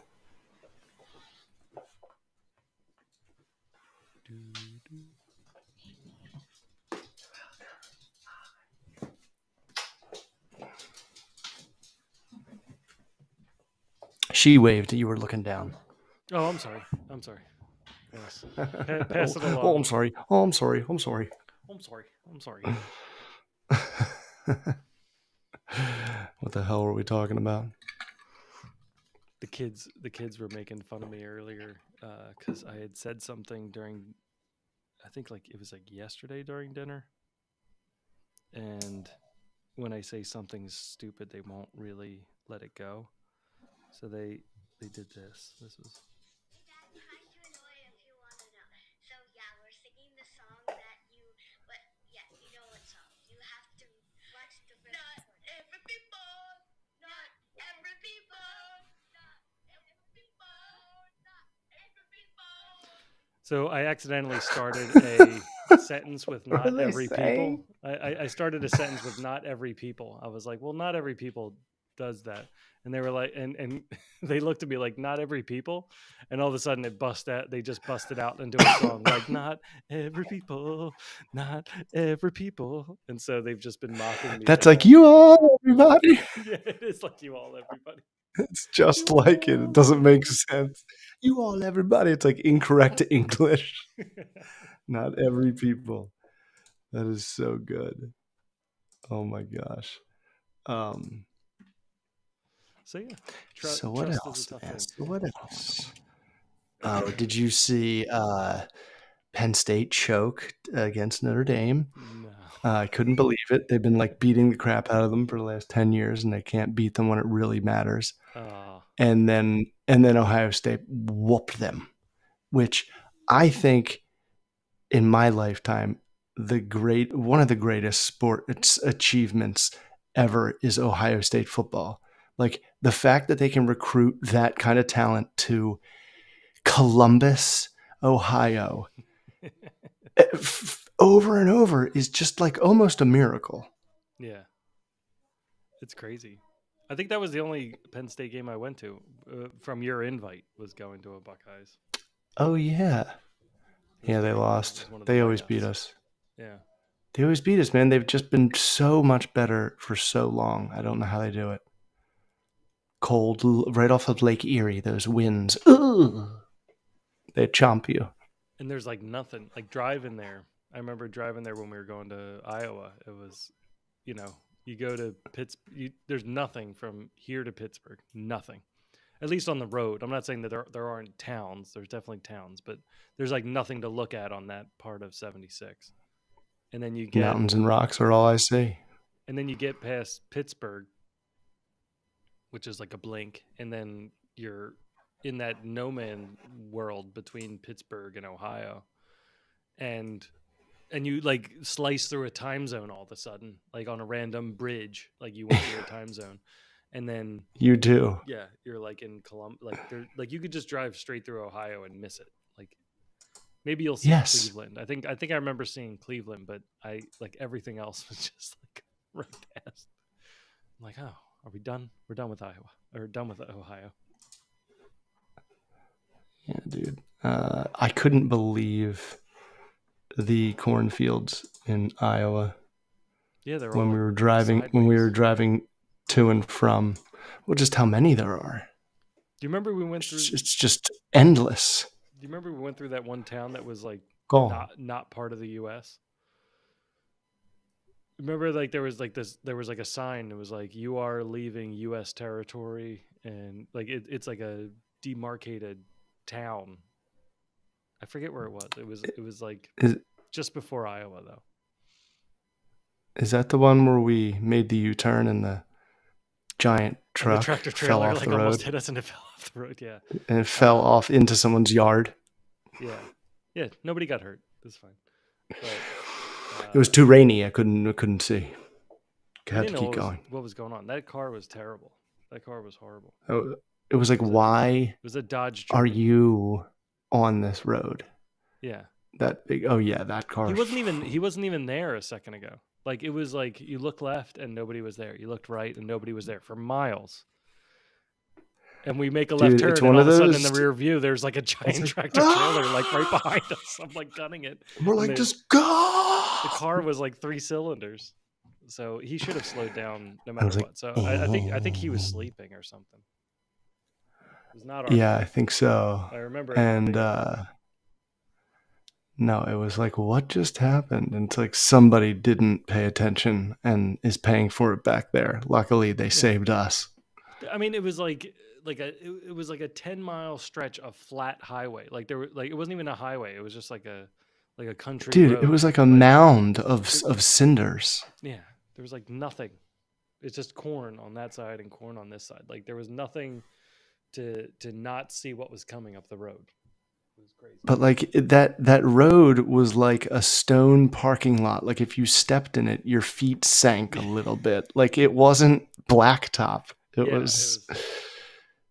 She waved. You were looking down. Oh, I'm sorry. I'm sorry. Yes. Oh, Pass it oh, along. I'm sorry. Oh, I'm sorry. I'm sorry. I'm sorry. I'm sorry. What the hell were we talking about? The kids were making fun of me earlier because I had said something during, I think like it was like yesterday during dinner, and when I say something's stupid, they won't really let it go. So they did this. This was. So I accidentally started a sentence with What are "not they every people." saying? I started a sentence with "not every people." I was like, "Well, not every people does that," and they were like, and they looked at me like, "Not every people," and all of a sudden it bust out. They just busted out into a song like "Not every people, not every people," and so they've just been mocking me the That's like whole. you all, everybody. Yeah, it is like you all, everybody. It's just You like it. It all, doesn't make everybody. sense. You all, everybody. It's like incorrect English. Not every people. That is so good. Oh my gosh. Um, So yeah, so what trust is a else, tough man? thing. So what else? Oh, did you see Penn State choke against Notre Dame? No. I couldn't believe it. They've been like beating the crap out of them for the last 10 years and they can't beat them when it really matters. Uh, And then Ohio State whooped them, which I think in my lifetime, one of the greatest sports achievements ever is Ohio State football. Like the fact that they can recruit that kind of talent to Columbus, Ohio, over and over is just like almost a miracle. Yeah, it's crazy. I think that was the only Penn State game I went to from your invite was going to a Buckeyes. Oh yeah, It was yeah, they during it lost. was one of the They always beat playoffs. us. Yeah. They always beat us, man. They've just been so much better for so long. I don't know how they do it. Cold, right off of Lake Erie, those winds. Ugh, they chomp you. And there's like nothing like driving there. I remember driving there when we were going to Iowa. It was, you know, you go to Pittsburgh. There's nothing from here to Pittsburgh. Nothing. At least on the road. I'm not saying that there aren't towns. There's definitely towns, but there's like nothing to look at on that part of 76. And then you get Mountains and rocks are all I see. past Pittsburgh, which is like a blink, and then you're in that no man world between Pittsburgh and Ohio. And you like slice through a time zone all of a sudden, like on a random bridge, like you went through a time zone. And then You do. yeah, you're like in Columbus, like you could just drive straight through Ohio and miss it. Like maybe you'll see Yes. Cleveland. I think I remember seeing Cleveland, but I like everything else was just like right past. I'm like, oh, are we done? We're done with Iowa or done with Ohio. Yeah, dude. I couldn't believe the cornfields in Iowa Yeah, they're all when we like were driving sideways. to and from. Well, just how many there are. Do you remember we went through? It's just endless. Do you remember we went through that one town that was like Gone. not part of the U.S.? Remember, like there was like a sign that was like you are leaving U.S. territory, and like it's like a demarcated town. I forget where it was. It was like Is just before Iowa, though. is that the one where we made the U-turn and the giant And the truck tractor fell trailer off like the almost road hit us and it fell off the road. Yeah, and it fell off into someone's yard? yeah, yeah. Nobody got hurt. It's fine. But It was too rainy. I couldn't see. we Had didn't to know keep going. what was going on. That car was terrible. That car was horrible. It was like, It was why it was a Dodge are Journey. you on this road? Yeah. That big. Oh yeah, that car. He wasn't even there a second ago. Like it was like you look left and nobody was there. You looked right and nobody was there for miles. And we make a left Dude, it's turn and one all of of a sudden in the those. rear view there's like a It's giant like, tractor trailer like right behind ah! us. I'm like gunning it. We're And like, just go. the car was like 3 cylinders. So he should have slowed down no I matter was like, what. So I think he was sleeping or something. It was not our yeah, I fault. think so. I remember it not And being our fault. no, it was like, what just happened? And it's like somebody didn't pay attention and is paying for it back there. Luckily, they Yeah. saved us. I mean, it was it was like a 10-mile stretch of flat highway. Like there were like it wasn't even a highway. It was just like a country Dude, it was road. like a But mound it, of cinders. yeah, there was like nothing. It's just corn on that side and corn on this side. Like there was nothing to not see what was coming up the road. It was crazy. But like that road was like a stone parking lot. Like if you stepped in it, your feet sank a little bit. Like it wasn't blacktop. It Yeah, was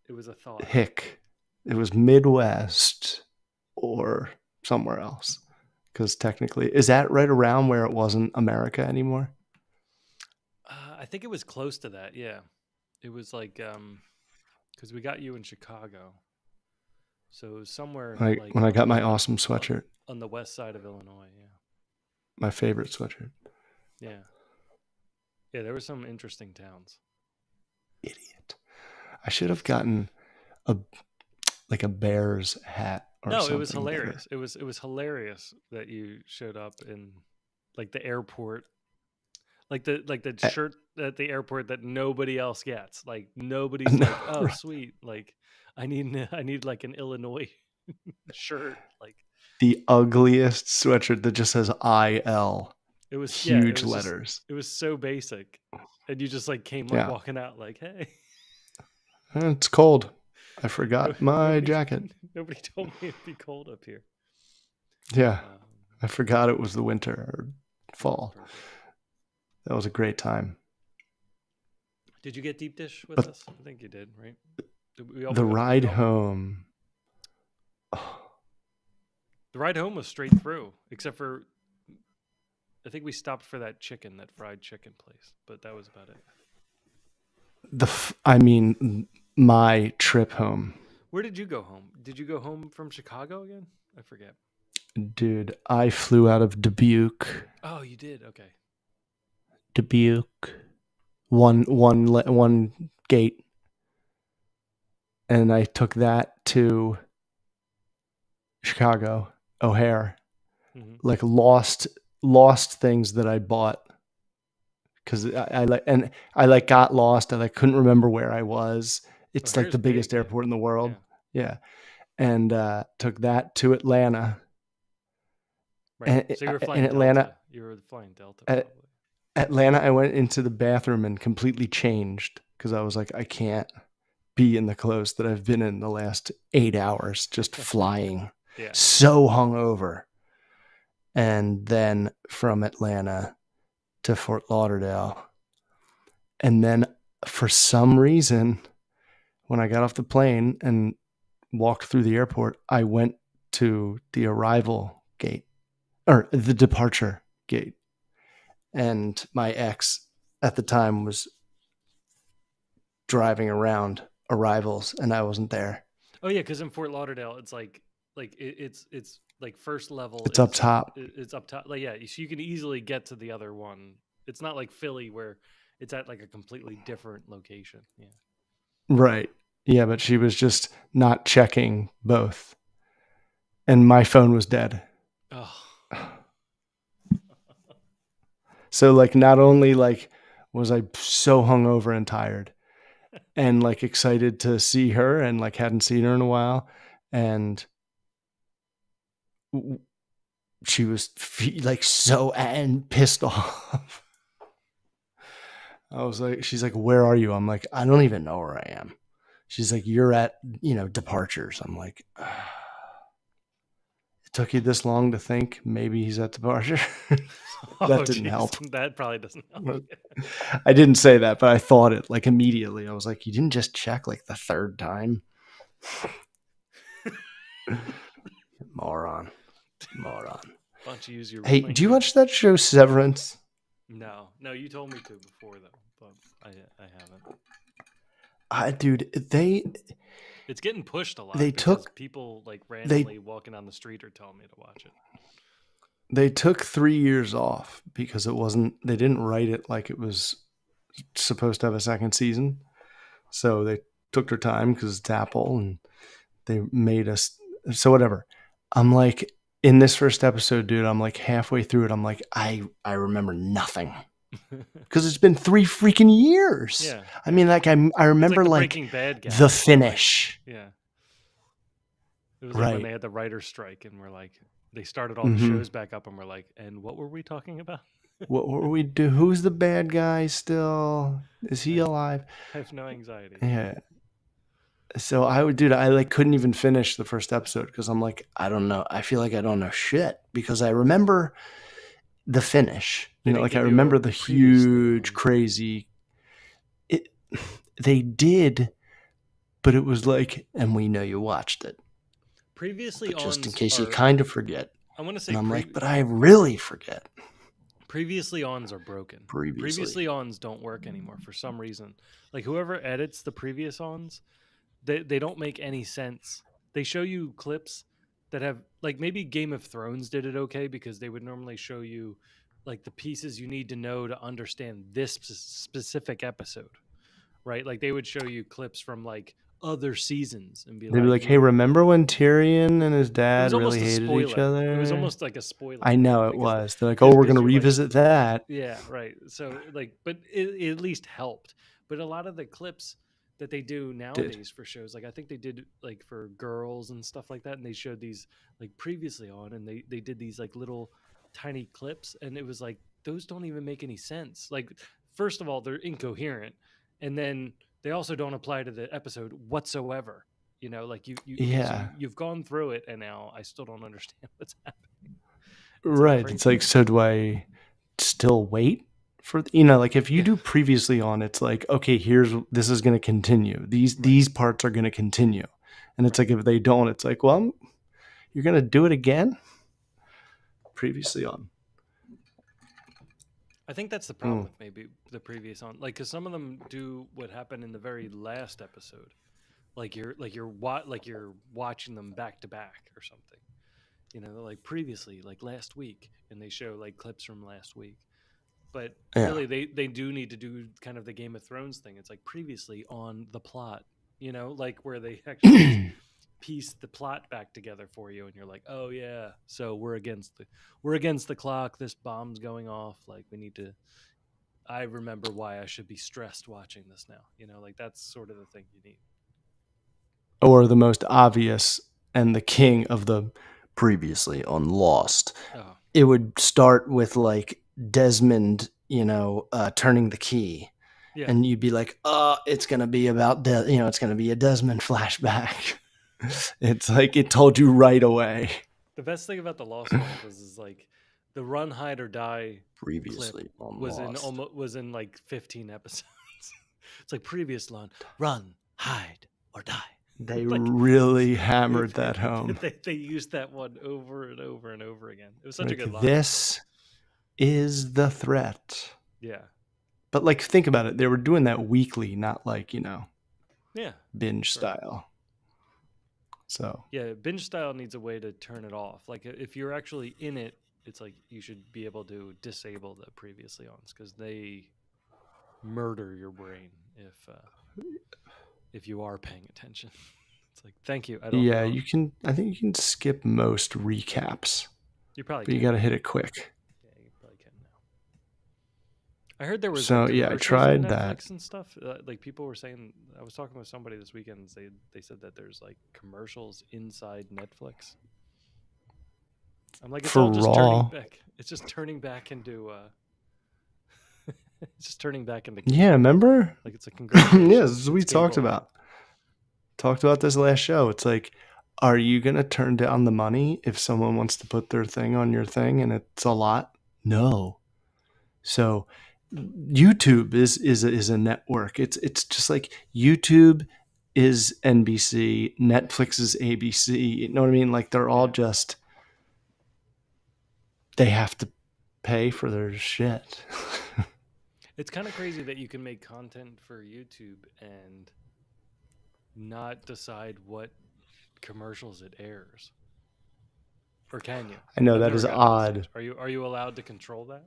it was a thought. hick. It was Midwest or somewhere else. Because technically, is that right around where it wasn't America anymore? I think it was close to that. Yeah, it was like because we got you in Chicago, so it was somewhere Like like when I got my awesome sweatshirt, on the west side of Illinois. Yeah, my favorite sweatshirt. yeah, yeah. There were some interesting towns. Idiot. I should have gotten a like a Bears hat or No, it something was better. hilarious. It was hilarious that you showed up in like the airport, like the Eh, shirt at the airport that nobody else gets. Like nobody's no, like, oh, right. sweet. Like I need like an Illinois shirt. Like The ugliest sweatshirt that just says IL, it was, yeah. huge letters. It was so basic, and you just like came like Yeah, walking out like, hey, it's cold. I forgot my nobody jacket. nobody told me it'd be cold up here. Yeah, I forgot it was the winter or That's fall. perfect. That was a great time. Did you get deep dish with But us? I think you did, right? the We ride all went. home, oh, The ride home was straight through, except for I think we stopped for that fried chicken place, but that was about it. I mean, my trip home, Where did you go home? Did you go home from Chicago again? I forget. dude. I flew out of Dubuque, Oh, you did. Okay. Dubuque, one gate, and I took that to Chicago O'Hare. Hmm. Like lost things that I bought because I like and I like got lost. I like couldn't remember where I was. Oh, It's like hair's the biggest big. Yeah. airport in the world. Yeah. Yeah, and took that to Atlanta. Right. And So you were in flying Atlanta, Delta. You were flying Delta, at probably. Atlanta, I went into the bathroom and completely changed because I was like, I can't be in the clothes that I've been in the last 8 hours, just flying, Yeah. so hungover. And then from Atlanta to Fort Lauderdale, and then for some reason, when I got off the plane and walked through the airport, I went to the arrival gate or the departure gate. And my ex at the time was driving around arrivals and I wasn't there. Oh yeah, because in Fort Lauderdale, it's it's like first level It's up is top. it's up top. Like yeah, so you can easily get to the other one. It's not like Philly where it's at like a completely different location. Yeah. Right. Yeah, but she was just not checking both. And my phone was dead. Oh. So like not only like was I so hungover and tired and like excited to see her and like hadn't seen her in a while and she was like so and pissed off. I was like, she's like, where are you? I'm like, I don't even know where I am. She's like, you're at, departures. I'm like, it took you this long to think maybe he's at departure. That Oh didn't jeez, help. that probably doesn't help. I didn't say that, but I thought it like immediately. I was like, you didn't just check like the third time? Moron. Moron. Why don't you use your Hey, do you language? watch that show Severance? No, no, you told me to before though, but I haven't. Dude, It's getting pushed a they lot because took people like they randomly walking down the street are telling me to watch it. they took 3 years off because they didn't write it like it was supposed to have a second season. So they took their time because it's Apple and they made us. So whatever. I'm like, in this first episode, dude, I'm like halfway through it. I'm like, I remember nothing because it's been 3 freaking years. Yeah, I yeah. mean, like I It's like remember the like Breaking Bad the guys. They're like, finish. yeah. It was like when Right. they had the writer's strike and we're like, they started all the Mm-hmm. shows back up and we're like, and what were we talking about? What were we do? Who's the bad guy still? Is he I, alive? I have no anxiety. Yeah. So I would, dude, I like couldn't even finish the first episode because I'm like, I don't know. I feel like I don't know shit because I remember the finish. They didn't Like I give you a remember the previously huge, on. crazy. It, they did, but it was like, and we know you watched it, Previously but just in ons case you are, kind of forget. I want to say And I'm like, but I really forget. previously ons are broken. Previously, Previously ons don't work anymore for some reason. Like whoever edits the previous ons, they don't make any sense. They show you clips that have like maybe Game of Thrones did it okay because they would normally show you like the pieces you need to know to understand this specific episode, right? Like they would show you clips from like other seasons and be they'd be like, like, hey, remember when Tyrion and his it dad was really almost a hated each spoiler. It was other? almost like a spoiler I thing know it because was. They're like, oh, we're going to you're like, revisit that. yeah, right. So like, but it at least helped. But a lot of the clips that they do Did. nowadays for shows, like I think they did like for girls and stuff like that, and they showed these like previously on, and they did these like little tiny clips, and it was like those don't even make any sense. Like first of all, they're incoherent, and then they also don't apply to the episode whatsoever. Like you because Yeah. you've gone through it, and now I still don't understand what's happening. It's like Right. It's crazy. like, so do I still wait for, you know, like if you Yeah, do previously on, it's like, okay, this is going to continue. right, These parts are going to continue. And it's right. like, if they don't, it's like, well, you're going to do it again previously on. I think that's the problem Mm. with maybe the previous on, like, because some of them do what happened in the very last episode, like you're watching them back to back or something. You know, like previously, like last week, and they show like clips from last week. But Yeah. really, they do need to do kind of the Game of Thrones thing. It's like previously on the plot, you know, like where they actually just piece the plot back together for you, and you're like, oh yeah, so we're against the clock. This bomb's going off. Like we need to. I remember why I should be stressed watching this now. You know, like that's sort of the thing you need. Or the most obvious and the king of the previously on Lost. Oh It would start with like Desmond, turning the key, yeah, and you'd be like, it's gonna be about it's gonna be a Desmond flashback. It's like it told you right away. the best thing about the Lost ones is like the run, hide or die clip Previously on Lost. was in like 15 episodes. It's like previous line, run, hide or die. They Like really they, hammered that home. they used that one over and over and over again. It was such a Like, good line too. this is the threat. Yeah, But like, think about it. They were doing that weekly, not like, yeah, binge right. style. So Yeah, binge style needs a way to turn it off. Like if you're actually in it, it's like you should be able to disable the previously ons because they murder your brain if you are paying attention. It's like thank you. I don't yeah, know. I think you can skip most recaps, You probably but you can got to hit now. it quick. Yeah, you probably can now. I heard there was like So yeah, I commercials in tried that. Netflix and stuff. Like people were saying, I was talking with somebody this weekend. And they said that there's like commercials inside Netflix. I'm like, it's For all just turning Raw. back. It's just turning back into. It's just turning back into Yeah, cable. remember? Like it's a Yeah, this congratulations, is what we it's talked cable again. about. Talked about this last show. It's like, are you gonna turn down the money if someone wants to put their thing on your thing and it's a lot? No. So YouTube is a network. It's just like YouTube is NBC, Netflix is ABC. You know what I mean? Like they're all Yeah, just, they have to pay for their shit. it's kind of crazy that you can make content for YouTube and not decide what commercials it airs. Or can you? I know I've that never is gotten to that odd. stage. Are you allowed to control that?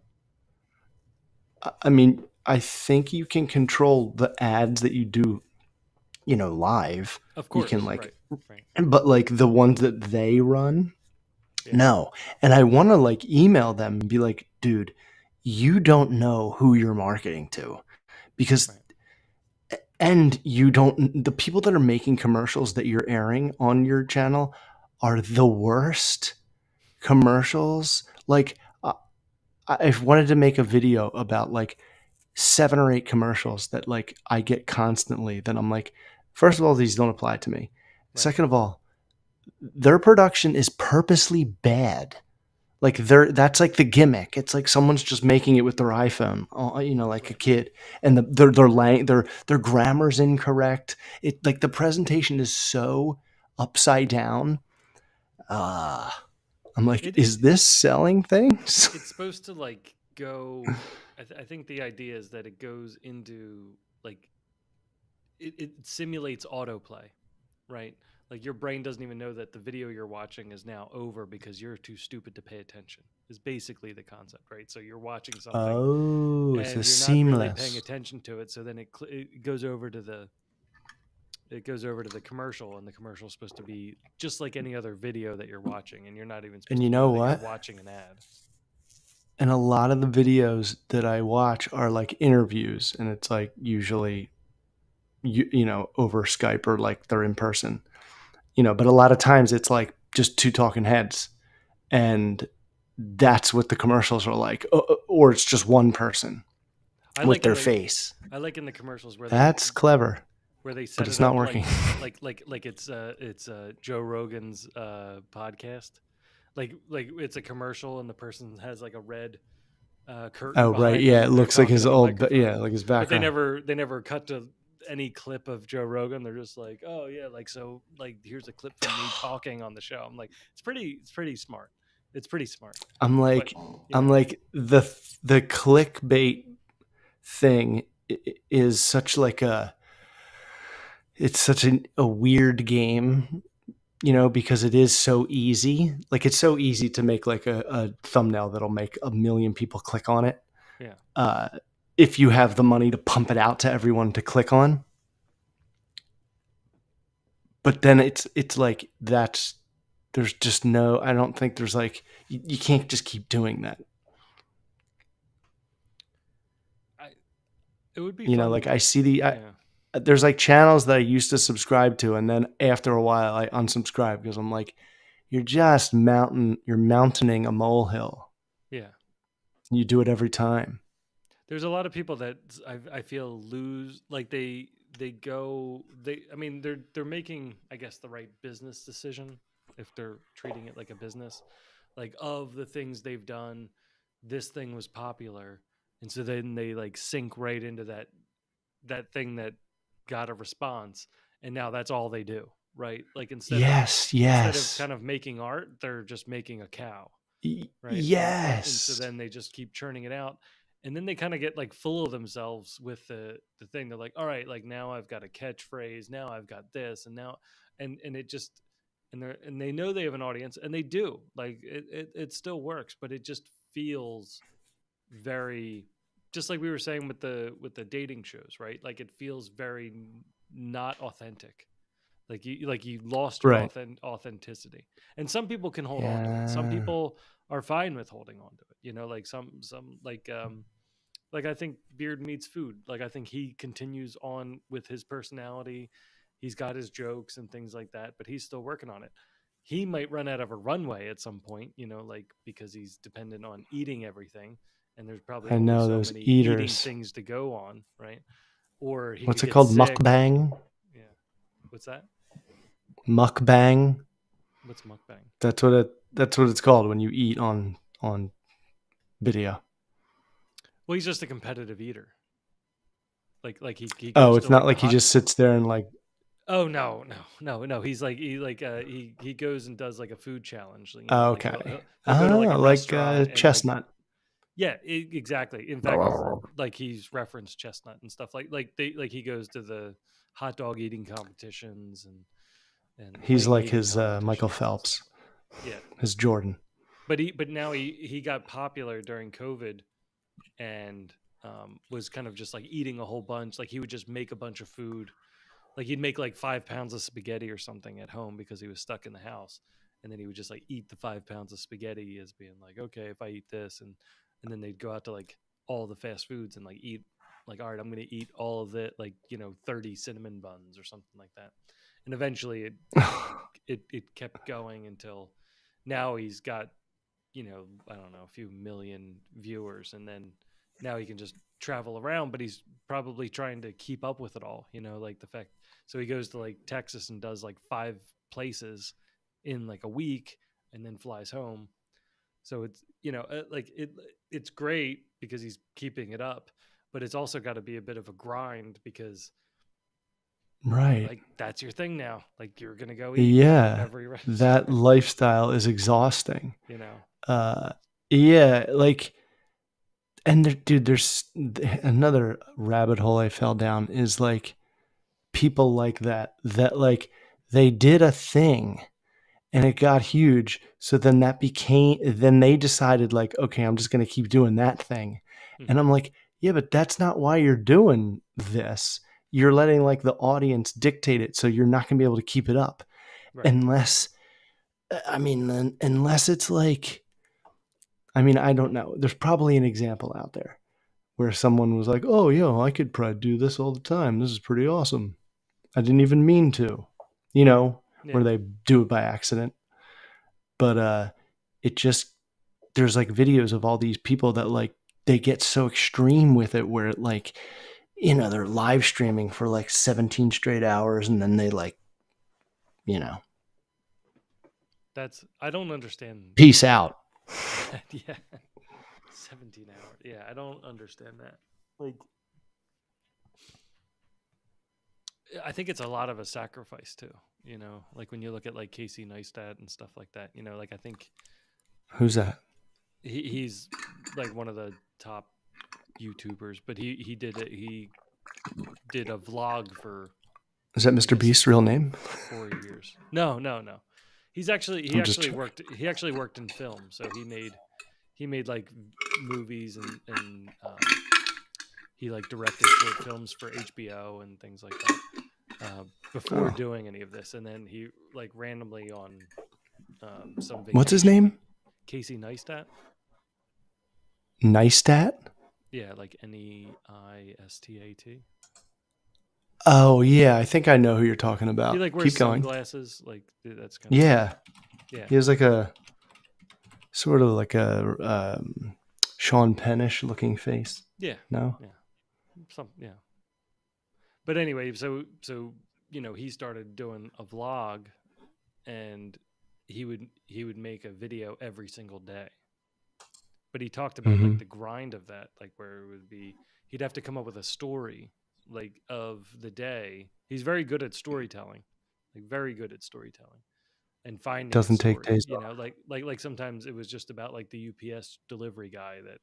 I mean, I think you can control the ads that you do, live. Of You can course, like, right, right. but like the ones that they run, Yeah, no. And I want to like email them and be like, dude, you don't know who you're marketing to, because, right. and you don't, the people that are making commercials that you're airing on your channel are the worst commercials. Like, I wanted to make a video about like 7 or 8 commercials that like I get constantly, that I'm like, first of all, these don't apply to me. Right, Second of all, their production is purposely bad. Like that's like the gimmick. It's like someone's just making it with their iPhone, like a right. kid, and their grammar's incorrect. It, like, the presentation is so upside down. Uh I'm like, It, is it this selling things? it's supposed to like go. I think the idea is that it goes into like it simulates autoplay, right? Like your brain doesn't even know that the video you're watching is now over because you're too stupid to pay attention. Is basically the concept, right? So you're watching something Oh, it's a and you're not really paying seamless. attention to it. So then it goes over to the commercial, and the commercial is supposed to be just like any other video that you're watching, and you're not even And supposed you to know know that you're what? watching an ad. And a lot of the videos that I watch are like interviews, and it's like usually over Skype, or like they're in person. But a lot of times it's like just two talking heads, and that's what the commercials are like, or it's just one person I with like in their the face. I like in the commercials That's clever, where they but set it's it not up working. like it's Joe Rogan's podcast, Like it's a commercial and the person has like a red curtain Oh, right. behind Yeah. them It and they're looks like talking his to the old, microphone. like his But they background. never cut to any clip of Joe Rogan. They're just like, oh yeah, like so like here's a clip from me talking on the show. I'm like, it's pretty smart. It's pretty smart. I'm But like, I'm yeah, like the clickbait thing is such like it's such a weird game, because it is so easy. Like it's so easy to make like a thumbnail that'll make a million people click on it. yeah. Uh, if you have the money to pump it out to everyone to click on, but then it's like there's just no. I don't think there's like you can't just keep doing that. I It would be Like fun. I see Yeah, there's like channels that I used to subscribe to, and then after a while I unsubscribe because I'm like, you're mountaining a molehill. yeah. You do it every time. There's a lot of people that I feel lose like they go they I mean they're making I guess the right business decision if they're treating it like a business. Like of the things they've done, this thing was popular, and so then they like sink right into that thing that got a response, and now that's all they do, right? Like Yes, instead of yes, kind of making art, they're just making a cow, right? And so yes. then they just keep churning it out, and then they kind of get like full of themselves with the thing. They're like, all right, like now I've got a catchphrase, now I've got this, and now and it just and they know they have an audience, and they do like it still works, but it just feels very just like we were saying with the dating shows, right? Like it feels very not authentic, like you lost your Right. authenticity. And some people can hold on to it. Some Yeah. people are fine with holding on to it. Like some like I think Beard meets food. Like I think he continues on with his personality. He's got his jokes and things like that, but he's still working on it. He might run out of a runway at some point, like because he's dependent on eating everything, and there's probably I only know so those many eating eaters. things to go on, right? Or he What's could it get called? sick. Mukbang? Yeah. What's that? Mukbang? What's mukbang? That's what it's called when you eat on video. Well, he's just a competitive eater. Like he Oh, goes it's to not like the like he hot. just sits there and like, Oh no. He goes and does like a food challenge. oh, Like okay. he'll go to like a Like restaurant and like chestnut. yeah, exactly. In fact, like he's referenced chestnut and stuff like he goes to the hot dog eating competitions and He's wing like eating his Michael competitions and stuff. Phelps, Yeah, his Jordan. but now he got popular during COVID and was kind of just like eating a whole bunch. Like he would just make a bunch of food. Like he'd make like 5 pounds of spaghetti or something at home because he was stuck in the house, and then he would just like eat the 5 pounds of spaghetti as being like, okay, if I eat this, and then they'd go out to like all the fast foods and like eat like, all right, I'm gonna eat all of it, like 30 cinnamon buns or something like that, and eventually it kept going until now he's got I don't know, a few million viewers, and then now he can just travel around, but he's probably trying to keep up with it all, like the fact. So he goes to like Texas and does like 5 places in like a week, and then flies home. So it's like it's great because he's keeping it up, but it's also got to be a bit of a grind because Right. like that's your thing now. Like you're gonna go eat at Yeah. every That restaurant, lifestyle is exhausting. you know. Uh, yeah. Like, and dude, there's another rabbit hole I fell down is like people like that like they did a thing and it got huge. So then they decided like, okay, I'm just going to keep doing that thing. And Hmm. I'm like, yeah, but that's not why you're doing this. You're letting like the audience dictate it. So you're not going to be able to keep it up Right. unless, unless it's like, I don't know. There's probably an example out there where someone was like, oh, I could probably do this all the time. This is pretty awesome. I didn't even mean to, where Yeah. they do it by accident. But it just there's like videos of all these people that like they get so extreme with it where it like they're live streaming for like 17 straight hours and then they like you know That's I don't understand Peace out. that. Yeah, 17 hours. Yeah, I don't understand that. Like, I think it's a lot of a sacrifice too. Like when you look at like Casey Neistat and stuff like that. Like I think Who's that? he's like one of the top YouTubers, but he did it. He did a vlog for Is that I Mr. guess Beast's real name? 4 years. No, no, no. He I'm just actually checking. worked in film, so he made like movies and he like directed short films for HBO and things like that before Oh, doing any of this, and then he like randomly on some what's his vacation. name? Casey Neistat, Neistat? yeah, like Neistat. Oh, yeah. I think I know who you're talking He about. like wears Keep going. sunglasses, like that's kind of Yeah. yeah, He has like a sort of like a Sean Pennish looking face. yeah, No? yeah, yeah. But anyway, so he started doing a vlog, and he would make a video every single day. But he talked about like Hmm. the grind of that, like where it would be he'd have to come up with a story like of the day. He's very good at storytelling, like very good at storytelling and finding a Doesn't take story. days off. Like sometimes it was just about like the UPS delivery guy that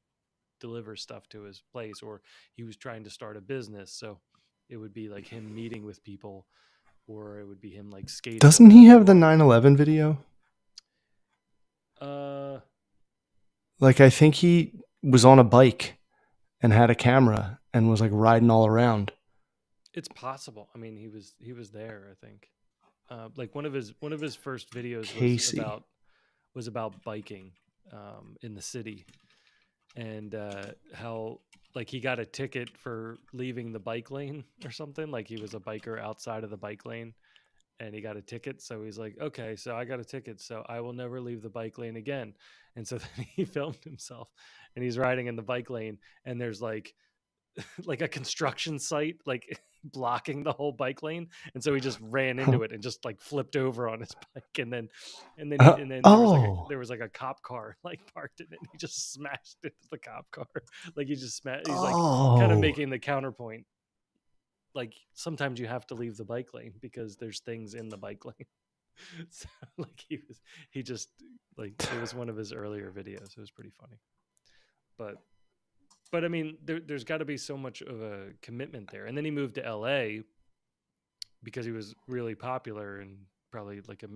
delivers stuff to his place, or he was trying to start a business, so it would be like him meeting with people, or it would be him like skating Doesn't he around New have the York. 9/11 video? Uh, Like, I think he was on a bike and had a camera and was like riding all around. it's possible. I mean, he was there. I think. Like one of his first videos was Casey. about biking in the city, and how like he got a ticket for leaving the bike lane or something. Like he was a biker outside of the bike lane, and he got a ticket. So he's like, okay, so I got a ticket, so I will never leave the bike lane again. And so then he filmed himself, and he's riding in the bike lane, and there's like like a construction site like blocking the whole bike lane, and so he just ran into it and just like flipped over on his bike, and then Oh. there was like a cop car like parked in it, and he just smashed into the cop car. Like he's like kind of Oh. making the counterpoint, like sometimes you have to leave the bike lane because there's things in the bike lane. So like he just like it was one of his earlier videos. It was pretty funny. But I mean, there's got to be so much of a commitment there. And then he moved to LA because he was really popular and probably like a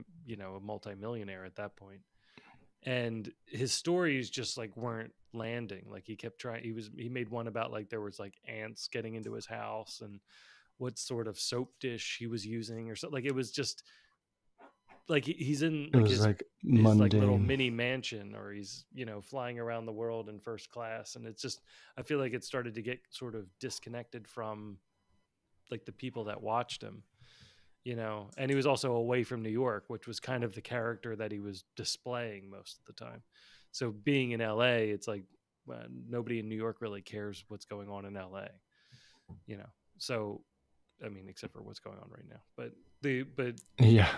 multimillionaire at that point. And his stories just like weren't landing. Like he kept trying. He made one about like there was like ants getting into his house and what sort of soap dish he was using or something. Like it was just like he's in It like was his like his like little mundane. mini mansion, or he's flying around the world in first class, and it's just I feel like it started to get sort of disconnected from like the people that watched him, and he was also away from New York, which was kind of the character that he was displaying most of the time. So being in LA, it's like nobody in New York really cares what's going on in LA, you know so I mean, except for what's going on right now, but Yeah.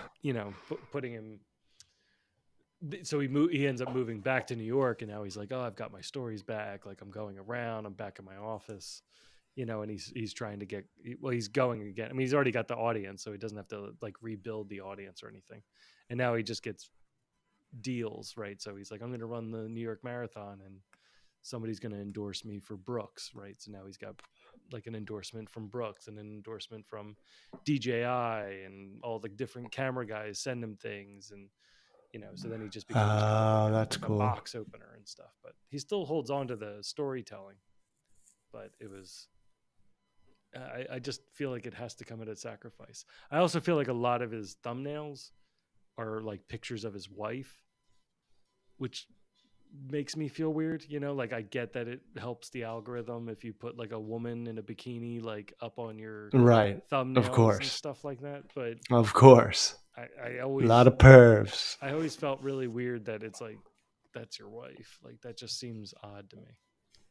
putting him, so he ends up moving back to New York, and now he's like, oh, I've got my stories back, like I'm going around, I'm back in my office, and he's trying to get, well, he's going again. I mean, he's already got the audience, so he doesn't have to like rebuild the audience or anything, and now he just gets deals, right? So he's like, I'm going to run the New York Marathon, and somebody's going to endorse me for Brooks, right? So now he's got like an endorsement from Brooks and an endorsement from DJI, and all the different camera guys send him things, and so then he just becomes kind of like Oh, a that's like a cool. box opener and stuff. But he still holds on to the storytelling. But it was, I just feel like it has to come at a sacrifice. I also feel like a lot of his thumbnails are like pictures of his wife, which makes me feel weird. Like I get that it helps the algorithm if you put like a woman in a bikini like up on your Right. Of thumbnails and course. stuff like that. But Of course. I A lot always of pervs. I always felt really weird that it's like that's your wife. Like that just seems odd to me.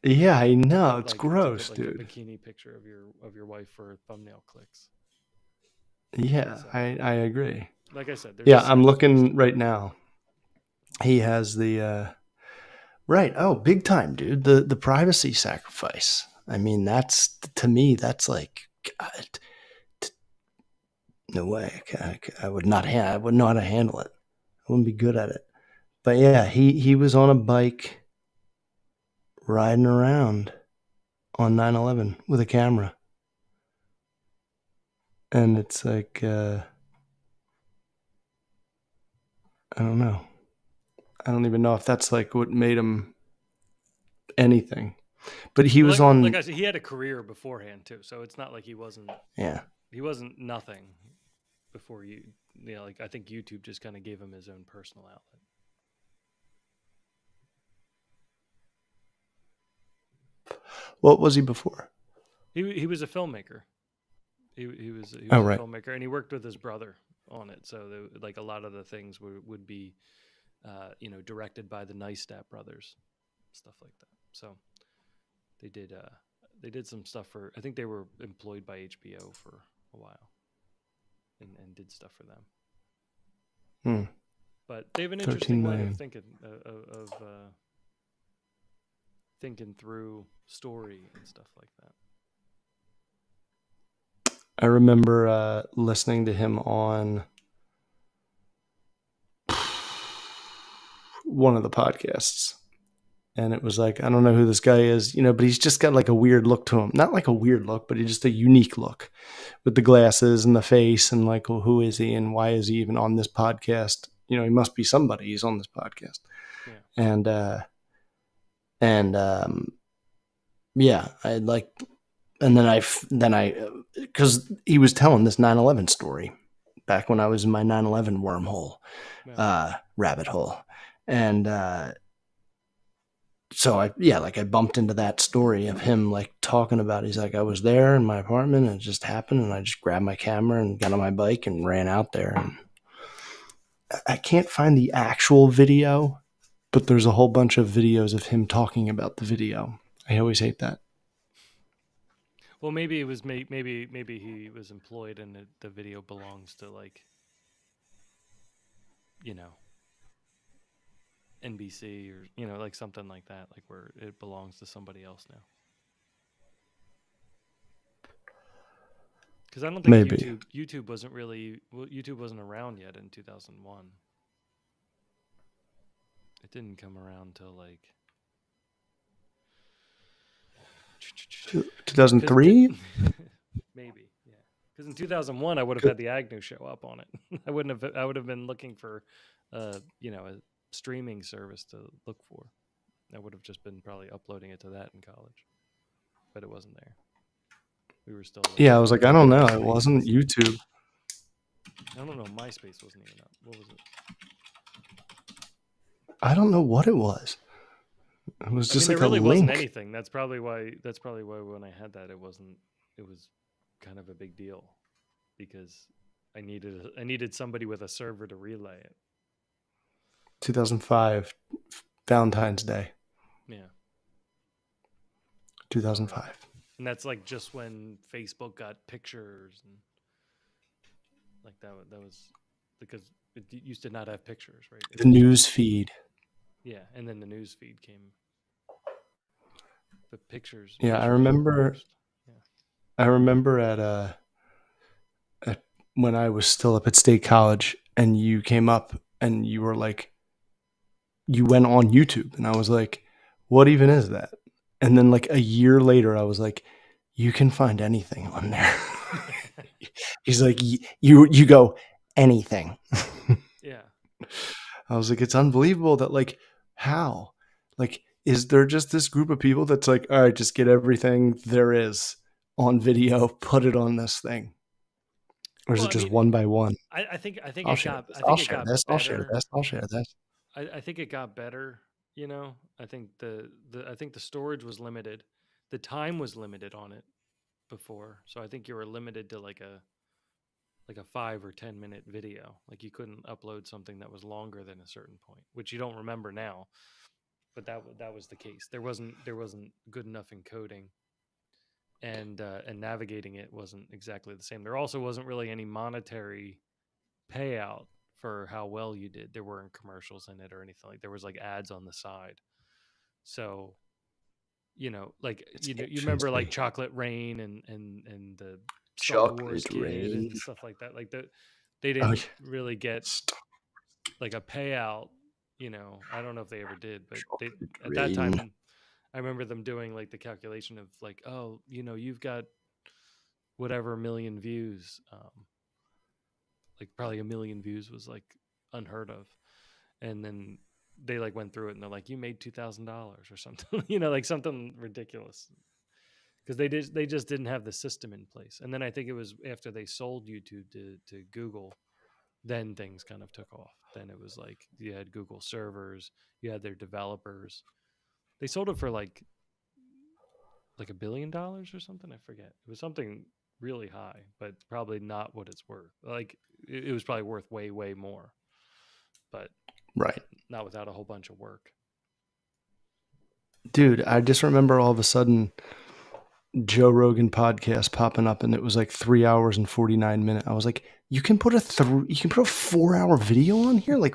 Yeah, I To know. put It's like to put gross, like a dude. bikini picture of your wife for thumbnail clicks. Yeah, So I agree. like I said, there's a Yeah, I'm sacrifice to looking it. right now. he has the right. Oh, big time, dude. The privacy sacrifice. I mean, that's to me. That's like, God, no way. I would not. I wouldn't know how to handle it. I wouldn't be good at it. But yeah, he was on a bike riding around on 9/11 with a camera, and it's like I don't know. I don't even know if that's like what made him anything. But he was Like on. I said, he had a career beforehand too, so it's not like Yeah. he wasn't nothing before like I think YouTube just kind of gave him his own personal outlet. What was he before? He was a filmmaker. He Oh, was a right. filmmaker, and he worked with his brother on it. So like a lot of the things would be, directed by the Neistat brothers, stuff like that. So they did they did some stuff for. I think they were employed by HBO for a while, and did stuff for them. Hmm. But they have an 13 interesting way of million. thinking through story and stuff like that. I remember listening to him on one of the podcasts, and it was like, I don't know who this guy is, but he's just got like a weird look to him. Not like a weird look, but just a unique look with the glasses and the face, and like, well, who is he and why is he even on this podcast? He must be somebody. He's on this podcast, Yeah. and yeah, I like, and then I, because he was telling this 9/11 story back when I was in my 9/11 wormhole, Yeah. rabbit hole, and so I bumped into that story of him like talking about. He's like, I was there in my apartment and it just happened, and I just grabbed my camera and got on my bike and ran out there. And I can't find the actual video, but there's a whole bunch of videos of him talking about the video. I always hate that. Well, maybe it was maybe he was employed and the video belongs to like, you know, NBC or like something like that, like where it belongs to somebody else now. Because I don't think Maybe. YouTube wasn't around yet in 2001. It didn't come around till like 'cause 2003. maybe, yeah. Because in 2001 I would have had the Agnew show up on it. I would have been looking for a streaming service to look for. I would have just been probably uploading it to that in college, but it wasn't there. We were still Yeah, looking I at was like, I don't know. It MySpace and wasn't stuff. YouTube. I don't know. MySpace wasn't even up. What was it? I don't know what it was. It was I mean, just there like a really wasn't link. anything. That's probably why. That's probably why when I had that, it wasn't. It was kind of a big deal because I needed somebody with a server to relay it. 2005, Valentine's Day. Yeah. 2005. And that's like just when Facebook got pictures and like that. That was because it used to not have pictures, right? It The was just news feed. yeah, and then the news feed came. But Yeah, I pictures were the remember. first. Yeah. I remember at when I was still up at State College, and you came up and you were like, you went on YouTube, and I was like, what even is that? And then like a year later, I was like, you can find anything on there. He's like, you go anything. Yeah. I was like, it's unbelievable that like how like is there just this group of people that's like, all right, just get everything there is on video, put it on this thing, or is Well, it I just mean, one by one? I think I'll it share got this. I I'll think it share got this. I'll share better. this. I'll share this. I think it got better. I think I think the storage was limited, the time was limited on it before. So I think you were limited to like a 5 or 10 minute video. Like you couldn't upload something that was longer than a certain point, which you don't remember now. But that was the case. There wasn't good enough encoding, and navigating it wasn't exactly the same. There also wasn't really any monetary payout for how well you did. There weren't commercials in it or anything. Like there was like ads on the side. So, like It's you remember like interesting. Chocolate Rain and the Star Wars Chocolate Kid rain. and stuff like that. Like they Oh didn't yeah. really get Stop. like a payout. I don't know if they ever did, but they Chocolate at that rain. time I remember them doing like the calculation of like, oh, you've got whatever million views. Like probably a million views was like unheard of, and then they like went through it and they're like, you made $2,000 or something, like something ridiculous because they just didn't have the system in place. And then I think it was after they sold YouTube to Google, then things kind of took off. Then it was like you had Google servers, you had their developers. They sold it for like $1 billion or something. I forget. It was something really high, but probably not what it's worth. Like it was probably worth way, way more, but Right. not without a whole bunch of work. Dude, I just remember all of a sudden Joe Rogan podcast popping up, and it was like 3 hours and 49 minutes. I was like, you can put a 4 hour video on here? Like,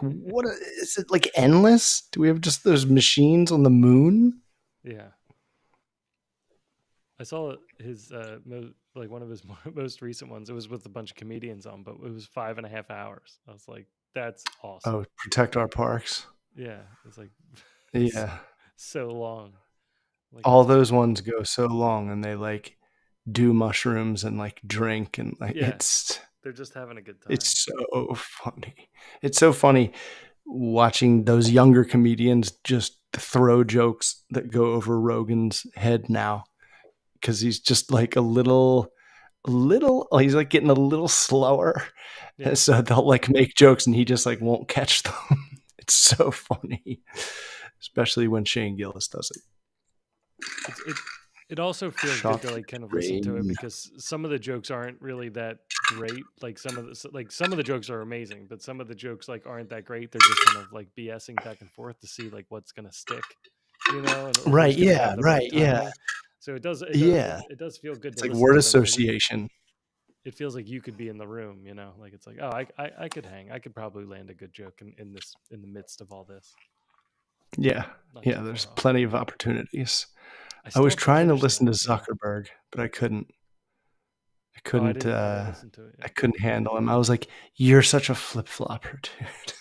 is it like endless? Do we have just those machines on the moon? Yeah. I saw his like one of his most recent ones. It was with a bunch of comedians on, but it was 5.5 hours. I was like, that's awesome. Oh, protect our parks. Yeah, it's like Yeah. so long. Like All it's those ones go so long, and they like do mushrooms and like drink, and like yeah, they're just having a good time. it's so funny. It's so funny watching those younger comedians just throw jokes that go over Rogan's head now, because he's just like he's like getting a little slower, and Yeah, so they'll like make jokes and he just like won't catch them. It's so funny, especially when Shane Gillis does it. it's it also feels good to Chocolate like kind of listen to it rain. because some of the jokes aren't really that great. Like some of the jokes are amazing, but some of the jokes like aren't that great. They're just kind of like BSing back and forth to see like what's gonna stick, and Right, who's gonna yeah, have the right right, yeah, timing. So yeah. it does feel good It's to like listen word to them because association. it feels like you could be in the room. Like it's like, oh, I could hang. I could probably land a good joke in the midst of all this. Yeah, Not yeah, too there's far off. plenty of opportunities. I I still was have to trying to finish listen that. to Yeah. Zuckerberg, but I couldn't. I Oh, couldn't, I didn't listen to it I yet. couldn't handle him. I was like, "You're such a flip-flopper, dude."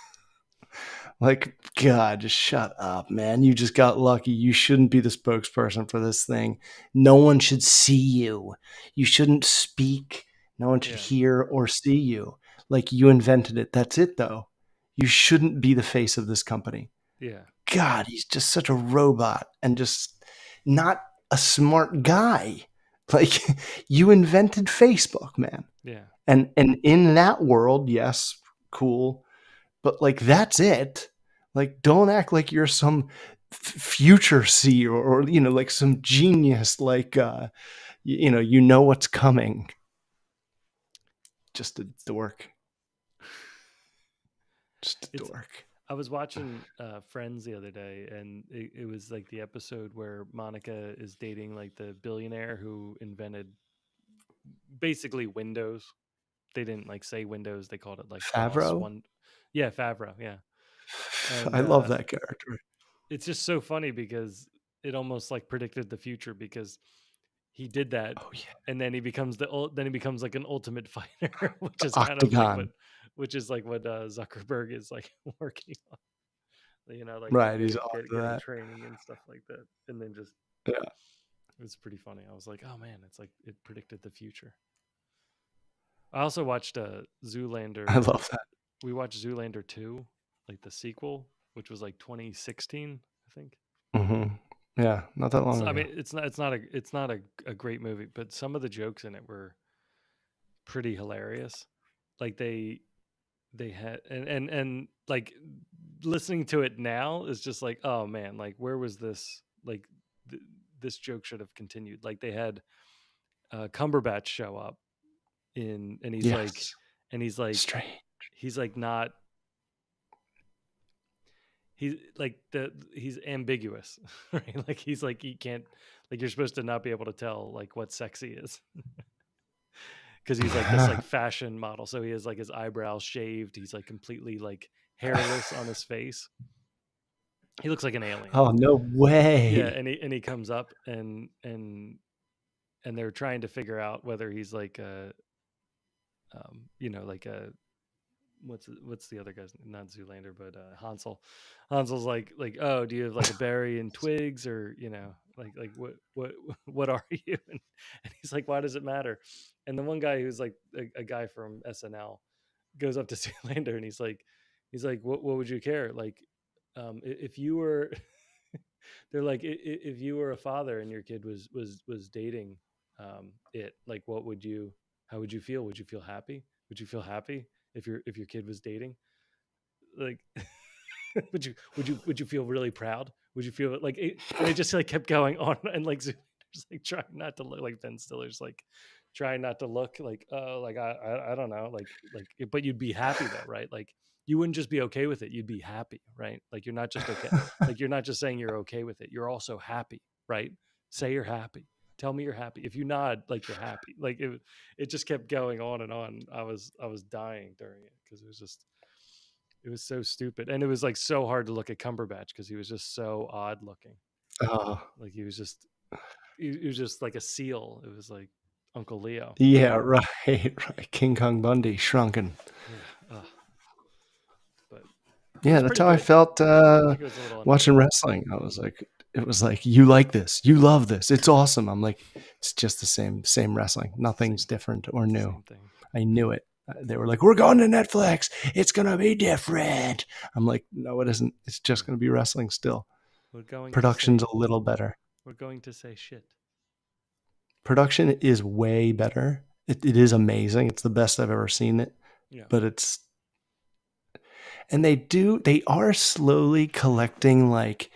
Like, God, just shut up, man. You just got lucky. You shouldn't be the spokesperson for this thing. No one should see you. You shouldn't speak. No one should Yeah. hear or see you. Like, you invented it. That's it, though. You shouldn't be the face of this company. Yeah. God, he's just such a robot and just not a smart guy. Like, you invented Facebook, man. Yeah. And in that world, yes, cool, but like that's it. Like, don't act like you're some future seer, or like some genius, like you know what's coming. Just a It's dork. Just a it's dork. I was watching Friends the other day and it was like the episode where Monica is dating like the billionaire who invented basically Windows. They didn't like say Windows, they called it like DOS Favreau. one. Yeah, Favreau, yeah. And I love that character. it's just so funny because it almost like predicted the future because he did that Oh yeah, and then then he becomes like an ultimate fighter, which the is kind of like Octagon. what Zuckerberg is like working on, like Right, he's on to getting that. training and stuff like that. And then just Yeah, it's pretty funny. I was like, oh man, it's like it predicted the future. I also watched I Zoolander. love that. We watched Zoolander 2, like the sequel, which was like 2016, I think. Yeah, not that long I ago. mean, it's not a great movie, but some of the jokes in it were pretty hilarious. Like they had and like listening to it now is just like, oh man, like where was this? Like this joke should have continued. Like they had Cumberbatch show up in, Yes, and he's like, strange. he's like not he's like he's ambiguous, right? Like he's like, you can't, like you're supposed to not be able to tell like what sexy is because he's like this like fashion model. So he has like his eyebrows shaved. He's like completely like hairless on his face. He looks like an alien. Oh, no Yeah, way. and he comes up and they're trying to figure out whether he's like a you know, like a what's the other guy's name? Not Zoolander, but Hansel. Hansel's like, oh, do you have like a berry and twigs, or you know, like what are you? And he's like, why does it matter? And the one guy who's like a guy from SNL goes up to Zoolander and he's like, what would you care? Like, if you were, they're like, if you were a father and your kid was dating it, like, what would you? How would you feel? Would you feel happy? Would you feel happy if your kid was dating? Like, would you feel really proud? Would you feel like it? And it just like kept going on, and like Zoomer's like trying not to look like Ben Stiller's like trying not to look like like I don't know like but you'd be happy though, right? Like you wouldn't just be okay with it, you'd be happy, right? Like you're not just okay, like you're not just saying you're okay with it, you're also happy, right? Say you're happy. Tell me you're happy. If you nod, like you're happy. Like it just kept going on and on. I was dying during it because it was so stupid, and it was like so hard to look at Cumberbatch because he was just so odd looking. Oh, Like he was just like a seal. It was like Uncle Leo. yeah, right, right. King Kong Bundy, shrunken. Yeah, but it Yeah, was that's pretty how I good. felt I think it was a little watching underrated. wrestling. It was like, you like this, you love this, it's awesome. I'm like, it's just the same wrestling. Nothing's Same, different or it's the new. same thing. I knew it. They were like, we're going to Netflix. It's gonna be different. I'm like, no, it isn't. It's just Yeah. gonna be wrestling still. We're going to Production's say a little better. we're going to say shit. Production is way better. It is amazing. It's the best I've ever seen it. Yeah. But they are slowly collecting like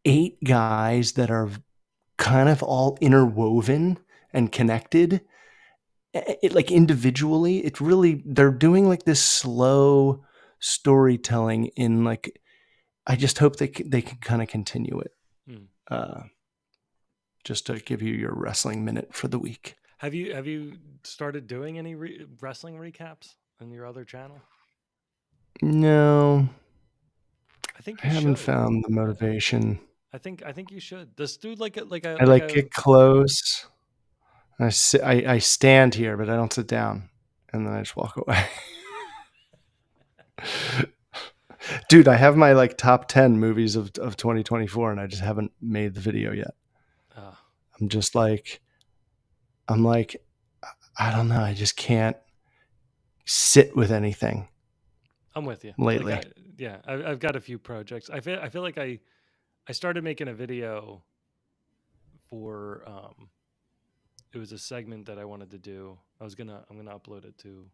8 guys that are kind of all interwoven and connected. It like individually, it really, they're doing like this slow storytelling in like, I just hope they can kind of continue it. Hmm. Uh, just to give you your wrestling minute for the week. Have you started doing any wrestling recaps on your other channel? No, I think I you haven't should. found the motivation. I think you should. Let's do like a I like get close. I stand here, but I don't sit down, and then I just walk away. Dude, I have my like top 10 movies of 2024, and I just haven't made the video yet. uh, I'm just like, I'm like, I don't know. I just can't sit with anything I'm with you. Like lately. I've got a few projects. I feel like I started making a video for it was a segment that I wanted to do. I'm gonna upload it to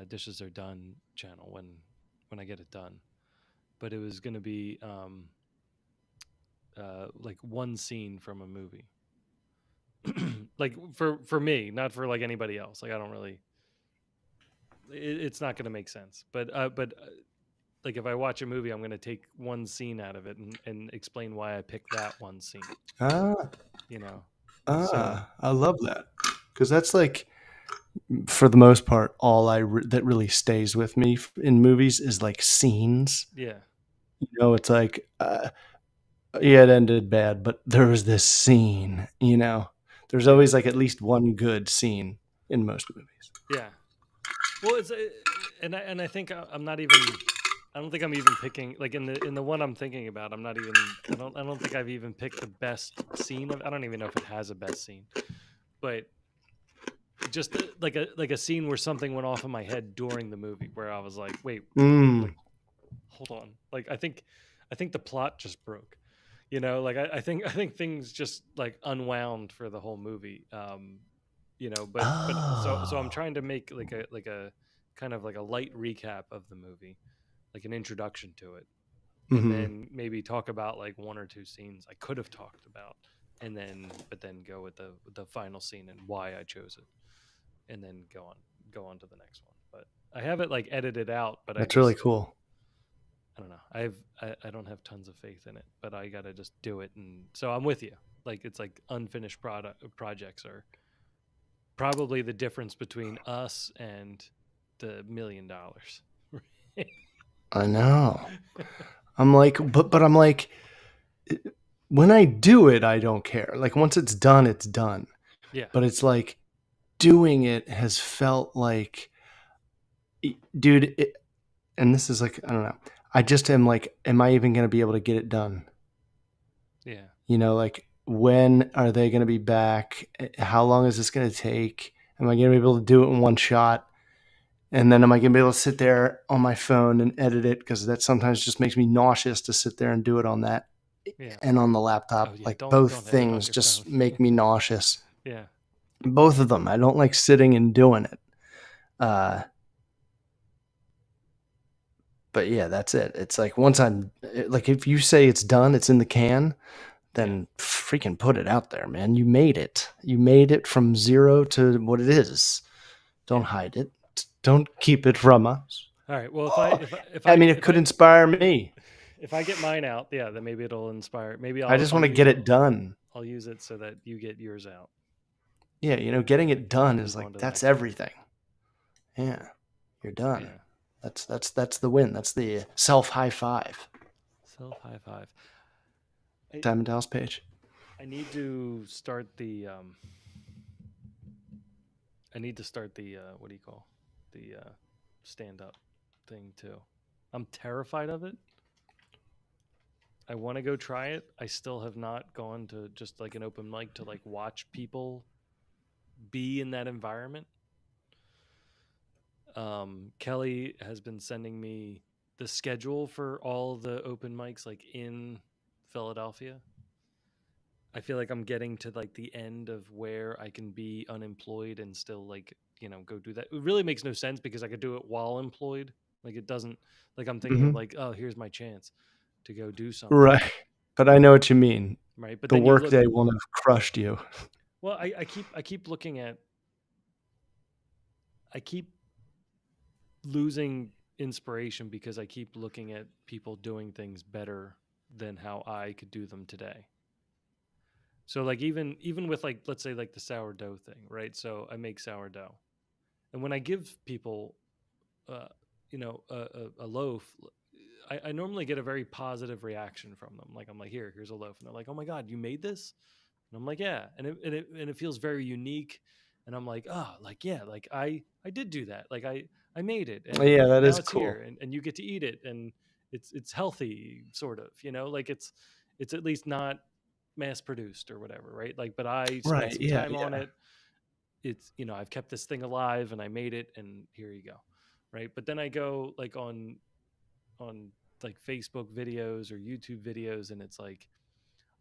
Dishes Are Done channel when I get it done. But it was gonna be like one scene from a movie. Like for me, not for like anybody else. Like I don't really it's not gonna make sense. But like if I watch a movie, I'm gonna take one scene out of it and explain why I picked that one scene. Ah, You know. So I love that because that's like, for the most part, all that really stays with me in movies is like scenes. yeah. You know, it's like, yeah, it ended bad, but there was this scene. You know, there's Yeah. always like at least one good scene in most movies. Yeah. Well, it's and I think I'm not even. I don't think I'm even picking like in the one I'm thinking about. I'm not even. I don't think I've even picked the best scene of. I don't even know if it has a best scene, but just like a scene where something went off in my head during the movie where I was like, wait, Mm. like hold on, like I think the plot just broke. You know, like I think things just like unwound for the whole movie. But so I'm Oh. trying to make like a kind of like a light recap of the movie, like an introduction to it, and Hmm. then maybe talk about like one or two scenes I could have talked about, and then go with the final scene and why I chose it, and then go on to the next one. But I have it like edited out, but That's really cool. I don't know. I don't have tons of faith in it, but I gotta just do it. And so I'm with you. Like it's like unfinished projects are probably the difference between us and the $1 million. I know. I'm like, but I'm like, when I do it, I don't care. Like once it's done, it's done. Yeah. But it's like doing it has felt like, dude. And this is like, I don't know. I just am like, am I even going to be able to get it done? Yeah. Like when are they going to be back? How long is this going to take? Am I going to be able to do it in one shot? And then am I going to be able to sit there on my phone and edit it? Because that sometimes just makes me nauseous to sit there and do it on that Yeah. and on the Oh laptop. yeah. Like Don't both don't edit on things your phone. just make me nauseous. Yeah. Both of them. I don't like sitting and doing it. Uh, but yeah, that's it. It's like once I'm like, if you say it's done, it's in the can, Yeah. then freaking put it out there, man. You made it. You made it from zero to what it is. Don't Yeah. hide it. Don't keep it from us. All right. Well, Oh, I mean, it could inspire me. if I get mine out, yeah, then maybe it'll inspire. Maybe I I'll just I'll want to use get it done. I'll use it so that you get yours out. Yeah, getting it And we'll done is move like on to the that's next thing. everything. Yeah, you're done. Yeah. That's the win. That's the self high five. Self high five. I, Diamond Dallas Page. I need to start the what do you call the stand up thing too. I'm terrified of it. I want to go try it. I still have not gone to just like an open mic to like watch people be in that environment. Kelly has been sending me the schedule for all the open mics like in Philadelphia. I feel like I'm getting to like the end of where I can be unemployed and still like, go do that. It really makes no sense because I could do it while employed. Like it doesn't like I'm thinking of Mm-hmm. like, oh, here's my chance to go do something. Right. But I know what you mean. Right. But The then you look workday won't have crushed you. well, I keep looking at I keep losing inspiration because I keep looking at people doing things better than how I could do them today. So like even with like let's say like the sourdough thing, right? So I make sourdough, and when I give people, a loaf, I normally get a very positive reaction from them. Like I'm like, here's a loaf, and they're like, oh my god, you made this, and I'm like, yeah, and it feels very unique, and I'm like, oh, like yeah, like I did do that, like I made it, Yeah, and that now is it's cool. here, and you get to eat it, and it's healthy, sort of, like it's at least not mass produced or whatever, right? Like, but I spent Right. some Yeah. time on Yeah. it. It's I've kept this thing alive, and I made it, and here you go, right? But then I go like on like Facebook videos or YouTube videos, and it's like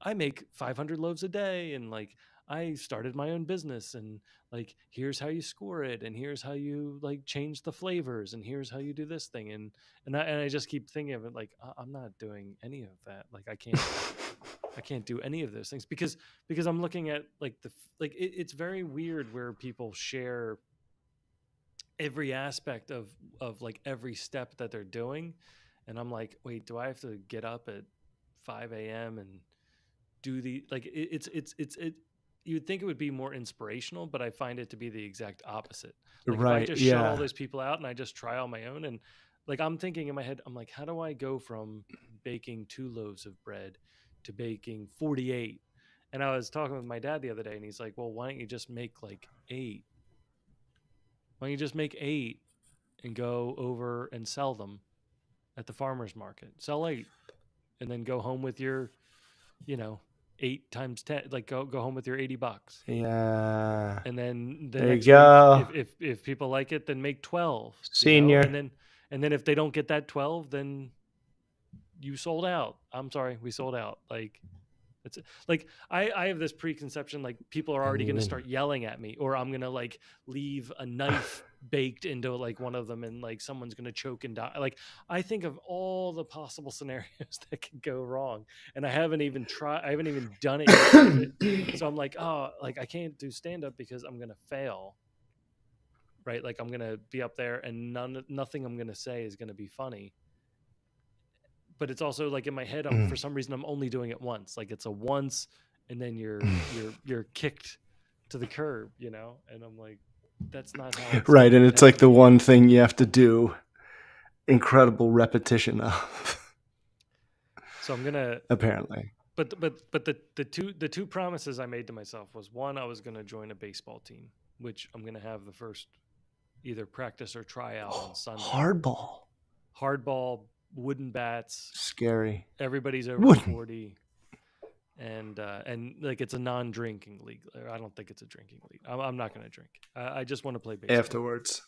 I make 500 loaves a day, and like I started my own business, and like here's how you score it, and here's how you like change the flavors, and here's how you do this thing, and I just keep thinking of it like I'm not doing any of that. Like I can't do any of those things because I'm looking at like it's very weird where people share every aspect of like every step that they're doing, and I'm like, wait, do I have to get up at 5 a.m. and do the like it you would think it would be more inspirational, but I find it to be the exact opposite. Like if I Right. just shut all Yeah. those people out and I just try on my own, and like I'm thinking in my head, I'm like, how do I go from baking 2 loaves of bread to baking 48? And I was talking with my dad the other day, and he's like, well, why don't you just make like 8? Why don't you just make 8 and go over and sell them at the farmer's market? Sell 8 and then go home with your, you know, 8 times 10, like go home with your $80. Yeah. And then the There you next week, go. if people like it, then make 12, Senior. and then if they don't get that 12, then you sold out. I'm sorry, we sold out. Like it's like I have this preconception like people are And already you going to win. start yelling at me, or I'm going to like leave a knife baked into like one of them, and like someone's going to choke and die. Like I think of all the possible scenarios that could go wrong, and I haven't even done it yet. So I'm like, oh, like I can't do stand up because I'm going to fail. Right? Like I'm going to be up there and nothing I'm going to say is going to be funny. But it's also like in my head, for some reason I'm only doing it once. Like it's a once, and then you're kicked to the curb, and I'm like, that's not how it's Right, and it's intended like to the be. one thing you have to do incredible repetition of. So I'm gonna, Apparently. but the two promises I made to myself was, one, I was gonna join a baseball team, which I'm gonna have the first either practice or tryout on Sunday. Hardball. Hardball, wooden bats, Scary. everybody's over Wouldn't 40, and like it's a non-drinking league. I don't think it's a drinking league. I'm not gonna drink. I just want to play baseball. afterwards.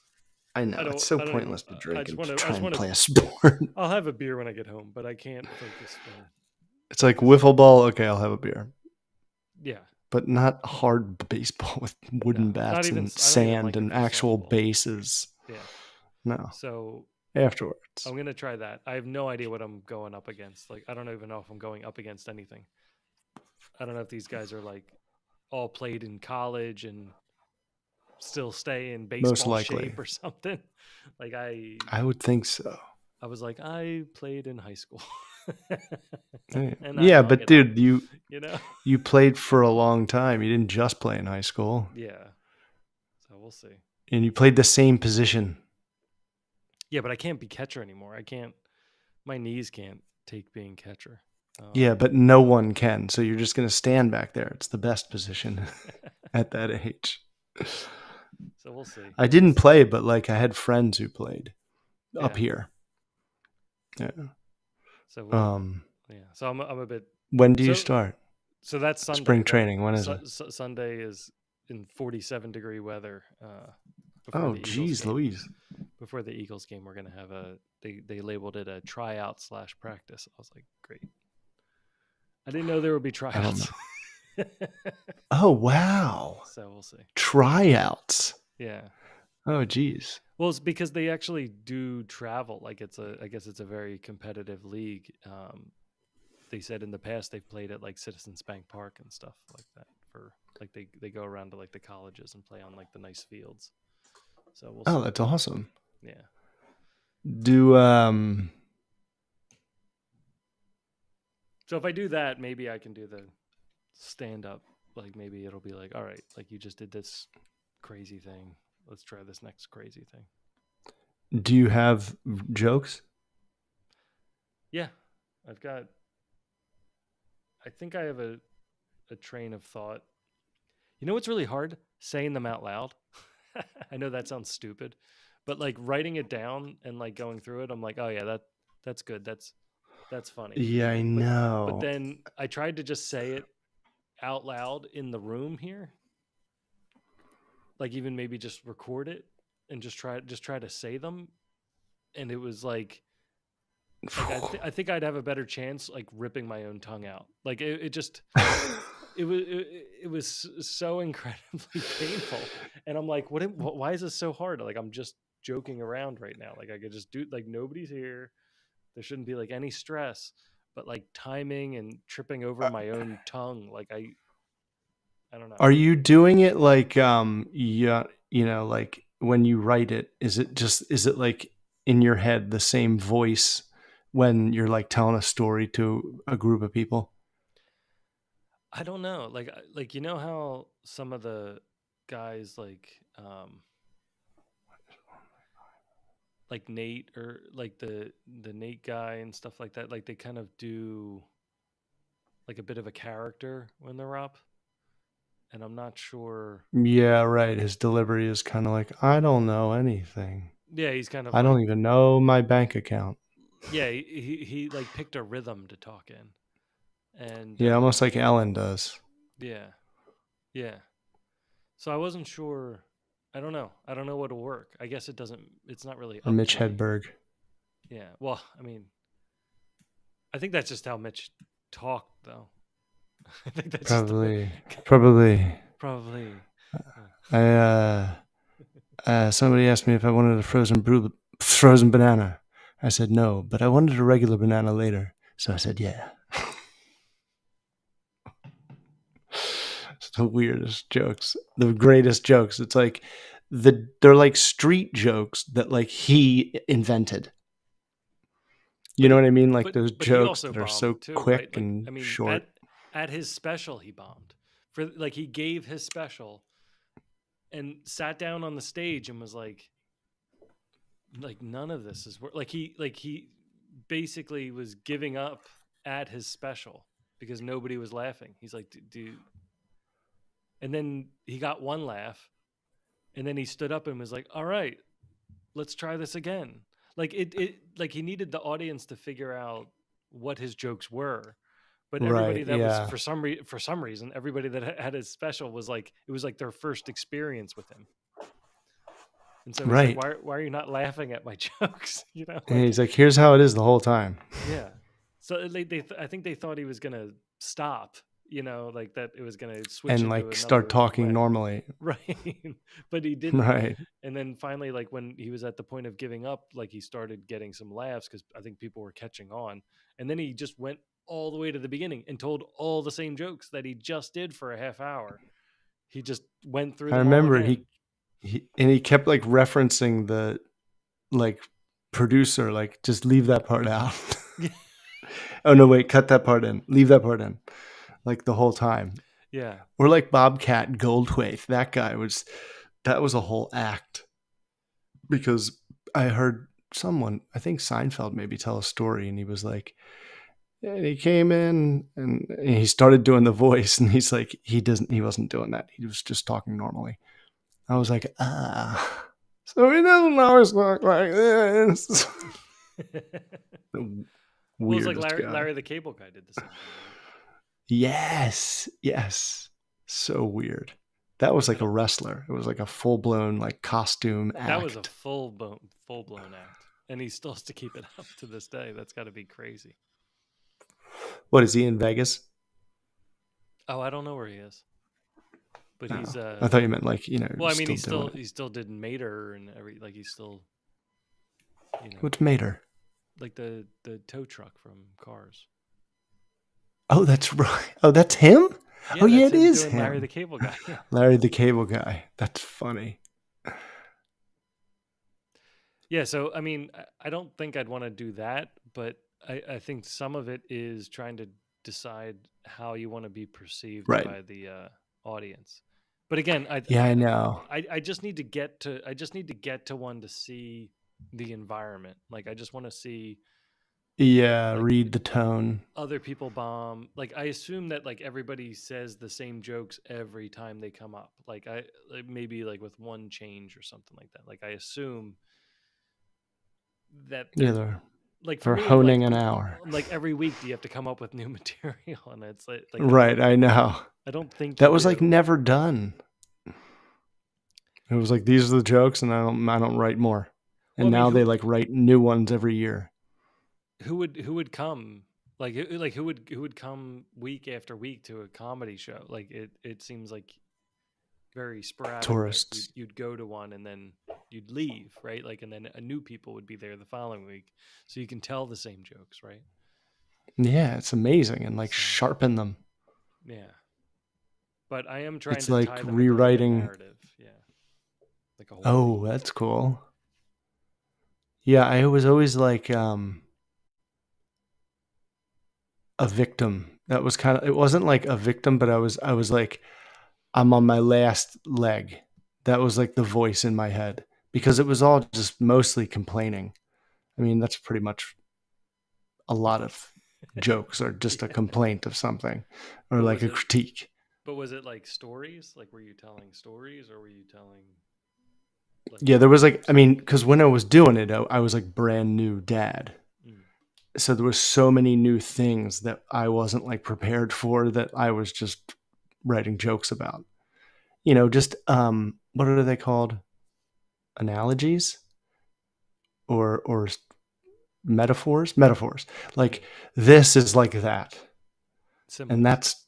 I know I don't. it's so I don't even. pointless to I drink just and want to to. I try just and want to. play a sport. I'll have a beer when I get home, but I can't focus. It's like Focus. wiffle ball. Okay, I'll have a beer, Yeah. but not hard baseball with No. wooden Not bats even. and I don't even sand like it and for actual softball. bases. Yeah. No, So afterwards. I'm gonna try that. I have no idea what I'm going up against. Like, I don't even know if I'm going up against anything. I don't know if these guys are like all played in college and still stay in Most baseball likely, shape or something. Like I would think so. I was like, I played in high school. And I Yeah, hung but it up, dude, you you know? you played for a long time. You didn't just play in high school, Yeah. So we'll see. and you played the same position. Yeah, but I can't be catcher anymore. I can't, my knees can't take being catcher. Yeah, but no one can. So you're just going to stand back there. It's the best position at that age. So we'll see. I didn't play, but like I had friends who played up Yeah. here. Yeah. So Um, yeah. So I'm a bit. when do you So start that's Sunday. spring training? When is it? Sunday is in 47-degree weather. Before Oh, the Eagles geez, game. Louise. Before the Eagles game, we're gonna have they labeled it a tryout / practice. I was like, great. I didn't know there would be I don't know. tryouts. Oh, wow. So we'll see. Tryouts. Yeah. Oh, geez. Well, it's because they actually do travel. Like I guess it's a very competitive league. They said in the past they've played at like Citizens Bank Park and stuff like that. For like they go around to like the colleges and play on like the nice fields. So we'll Oh, see. that's awesome. Yeah. Do So if I do that, maybe I can do the stand up. Like maybe it'll be like, all right, like you just did this crazy thing. Let's try this next crazy thing. do you have jokes? Yeah. I think I have a train of thought. You know what's really hard? Saying them out loud. I know that sounds stupid, but like writing it down and like going through it, I'm like, oh yeah, that's good. That's funny. Yeah, I But know. then I tried to just say it out loud in the room here. Like even maybe just record it and just try to say them, and it was like I think I'd have a better chance like ripping my own tongue out. Like it just it was so incredibly painful, and I'm like, why is this so hard? Like I'm just joking around right now. Like I could just do, like nobody's here. There shouldn't be like any stress, but like timing and tripping over my own tongue. Like I don't know. Are you doing it like yeah, like when you write it, is it like in your head the same voice when you're like telling a story to a group of people? I don't know. Like you know how some of the guys like Nate, or like the Nate guy and stuff like that, like they kind of do like a bit of a character when they're up, and I'm not sure. Yeah, right. His delivery is kind of like, I don't know anything. Yeah, he's kind of I like, don't even know my bank account. yeah, he like picked a rhythm to talk in, and Yeah, almost like Ellen does. yeah, yeah. So I wasn't sure. I don't know what'll work. I guess it doesn't. It's not really Or up Mitch to me. Hedberg. Yeah. Well, I mean, I think that's just how Mitch talked, though. I think that's just the way. Probably. Probably. Somebody asked me if I wanted a frozen banana. I said no, but I wanted a regular banana later. So I said yeah. It's the weirdest jokes, the greatest jokes. It's like they're like street jokes that like he invented. You know what I mean? Like those But he jokes also that are bombed so too, right? quick Like and I mean, short. at his special he bombed. For like he gave his special and sat down on the stage and was like none of this is like he basically was giving up at his special because nobody was laughing. He's like, do and then he got one laugh, and then he stood up and was like, all right, let's try this again. Like he needed the audience to figure out what his jokes were, but everybody Right. that was Yeah. for some reason, everybody that had his special was like, it was like their first experience with him. And so he's like, Right. why are you not laughing at my jokes? You know, And like, he's like, here's how it is the whole time. yeah. So I think they thought he was gonna stop. You know, like that it was gonna switch And into like start another talking way, normally. right? But he didn't. Right. And then finally, like when he was at the point of giving up, like he started getting some laughs because I think people were catching on. And then he just went all the way to the beginning and told all the same jokes that he just did for a half hour. He just went through I them all remember again. he kept like referencing the like producer, like just leave that part out. Oh no, wait, cut that part in. Leave that part in. Like the whole time. Yeah. Or like Bobcat Goldthwait. That was a whole act. Because I heard someone, I think Seinfeld maybe tell a story, and he was like, and he came in and he started doing the voice, and he's like, he wasn't doing that. He was just talking normally. I was like, so he doesn't always look like this. The Well, it's like weirdest guy. Larry the Cable Guy did the same thing, right? Yes, yes, so weird. That was I like a don't. wrestler. It was like a full blown like costume That was a act. full blown act, and he still has to keep it up to this day. That's got to be crazy. What is he in Vegas? Oh, I don't know where he is, but No, he's I thought you meant like well, I mean, still doing it. he still did Mater and every like he's still, you know, What's Mater? like the tow truck from Cars. Oh, that's right. Oh, that's him. Oh Yeah, yeah, that's it him is doing Larry the him. Cable Guy. Yeah. Larry the Cable Guy. That's funny. Yeah, so I mean, I don't think I'd want to do that, but I think some of it is trying to decide how you want to be perceived Right. by the audience. But again, Yeah, I know. I just need to get to one to see the environment. Like I just want to see Yeah, like read the tone. other people bomb. Like I assume that like everybody says the same jokes every time they come up. Like maybe like with one change or something like that. Like I assume that Yeah, there's like for they're me honing an hour. like every week do you have to come up with new material, and it's like Right, I know. I don't think That you was like do. never done. It was like these are the jokes, and I don't write more. Well, And I mean, now they like write new ones every year. who would come like who would come week after week to a comedy show? Like it seems like very sporadic that Tourists. you'd go to one and then you'd leave, right? Like and then a new people would be there the following week, so you can tell the same jokes, right? Yeah, it's amazing and like So sharpen them. yeah, but I am trying It's to like tie them into like a rewriting. narrative, yeah, like a whole Oh, theme. that's cool. Yeah, I was always like a victim. That was kind of it wasn't like a victim, but I was like I'm on my last leg. That was like the voice in my head because it was all just mostly complaining. I mean, that's pretty much a lot of jokes are just a Yeah. complaint of something or But like was a it critique. but was it like stories? Like were you telling stories or were you telling like Yeah, there was like, I mean, something? because when I was doing it, I was like brand new dad. Mm. So there was so many new things that I wasn't like prepared for that I was just writing jokes about. You know, just what are they called? Analogies or metaphors. Like Mm. this is like that, and Similes.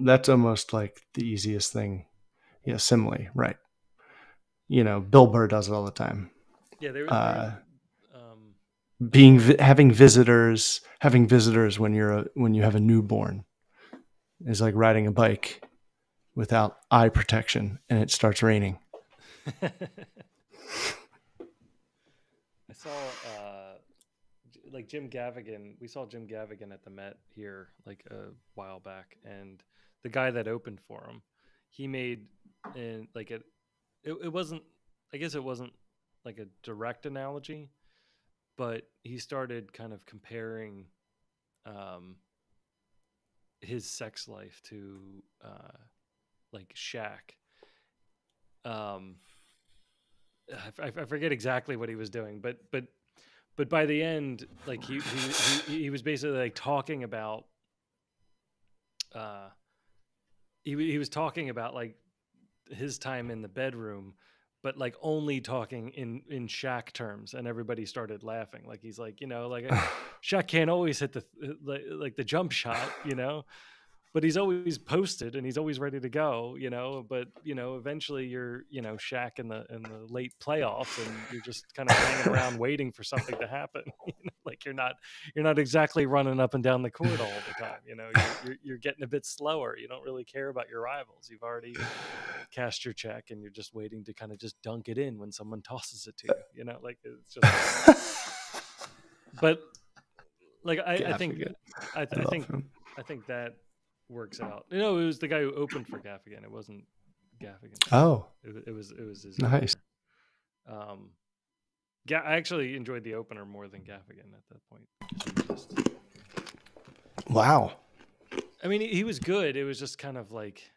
that's almost like the easiest thing. Yeah, simile, right? You know, Bill Burr does it all the time. Yeah, there was Uh, I saw having visitors when when you have a newborn is like riding a bike without eye protection and it starts raining. I saw like Jim Gaffigan. We saw Jim Gaffigan at the Met here like a while back, and the guy that opened for him, he made in like it wasn't. I guess it wasn't like a direct analogy, but he started kind of comparing um, his sex life to like Shaq. Um, I forget exactly what he was doing, but by the end, like he was basically like talking about uh, he was talking about like his time in the bedroom, but like only talking in Shaq terms, and everybody started laughing. Like he's like, Shaq can't always hit the like the jump shot, but he's always posted and he's always ready to go, but eventually you're, Shaq in the late playoffs, and you're just kind of hanging around waiting for something to happen. Like you're not exactly running up and down the court all the time. You're getting a bit slower. You don't really care about your rivals. You've already cashed your check and you're just waiting to kind of just dunk it in when someone tosses it to you. Like it's just but like I think Gaffigan. I I love think him. I think that works out. It was the guy who opened for Gaffigan. It wasn't Gaffigan. Oh, It was his nice. opener. Um, I actually enjoyed the opener more than Gaffigan at that point. Wow. I mean, he was good. It was just kind of like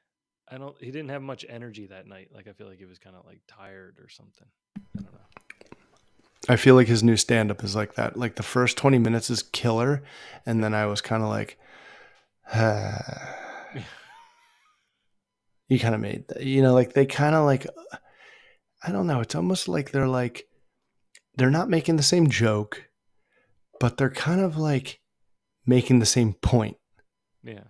he didn't have much energy that night. Like I feel like he was kind of like tired or something. I don't know. I feel like his new stand-up is like that. Like the first 20 minutes is killer, and then I was kind of like, you kind of made that. Like they kind of like, I don't know. It's almost like they're not making the same joke, but they're kind of like making the same point. Yeah.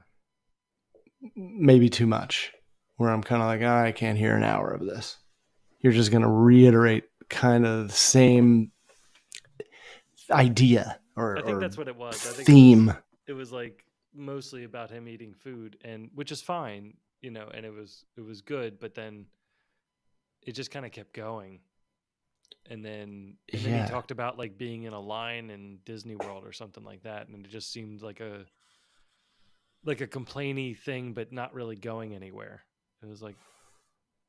Maybe too much. Where I'm kind of like, I can't hear an hour of this. You're just going to reiterate kind of the same idea I think or that's what it was. I think theme. it was like mostly about him eating food, and which is fine, and it was good, but then it just kind of kept going. And then he Yeah. talked about like being in a line in Disney World or something like that, and it just seemed like a complainy thing, but not really going anywhere. It was like,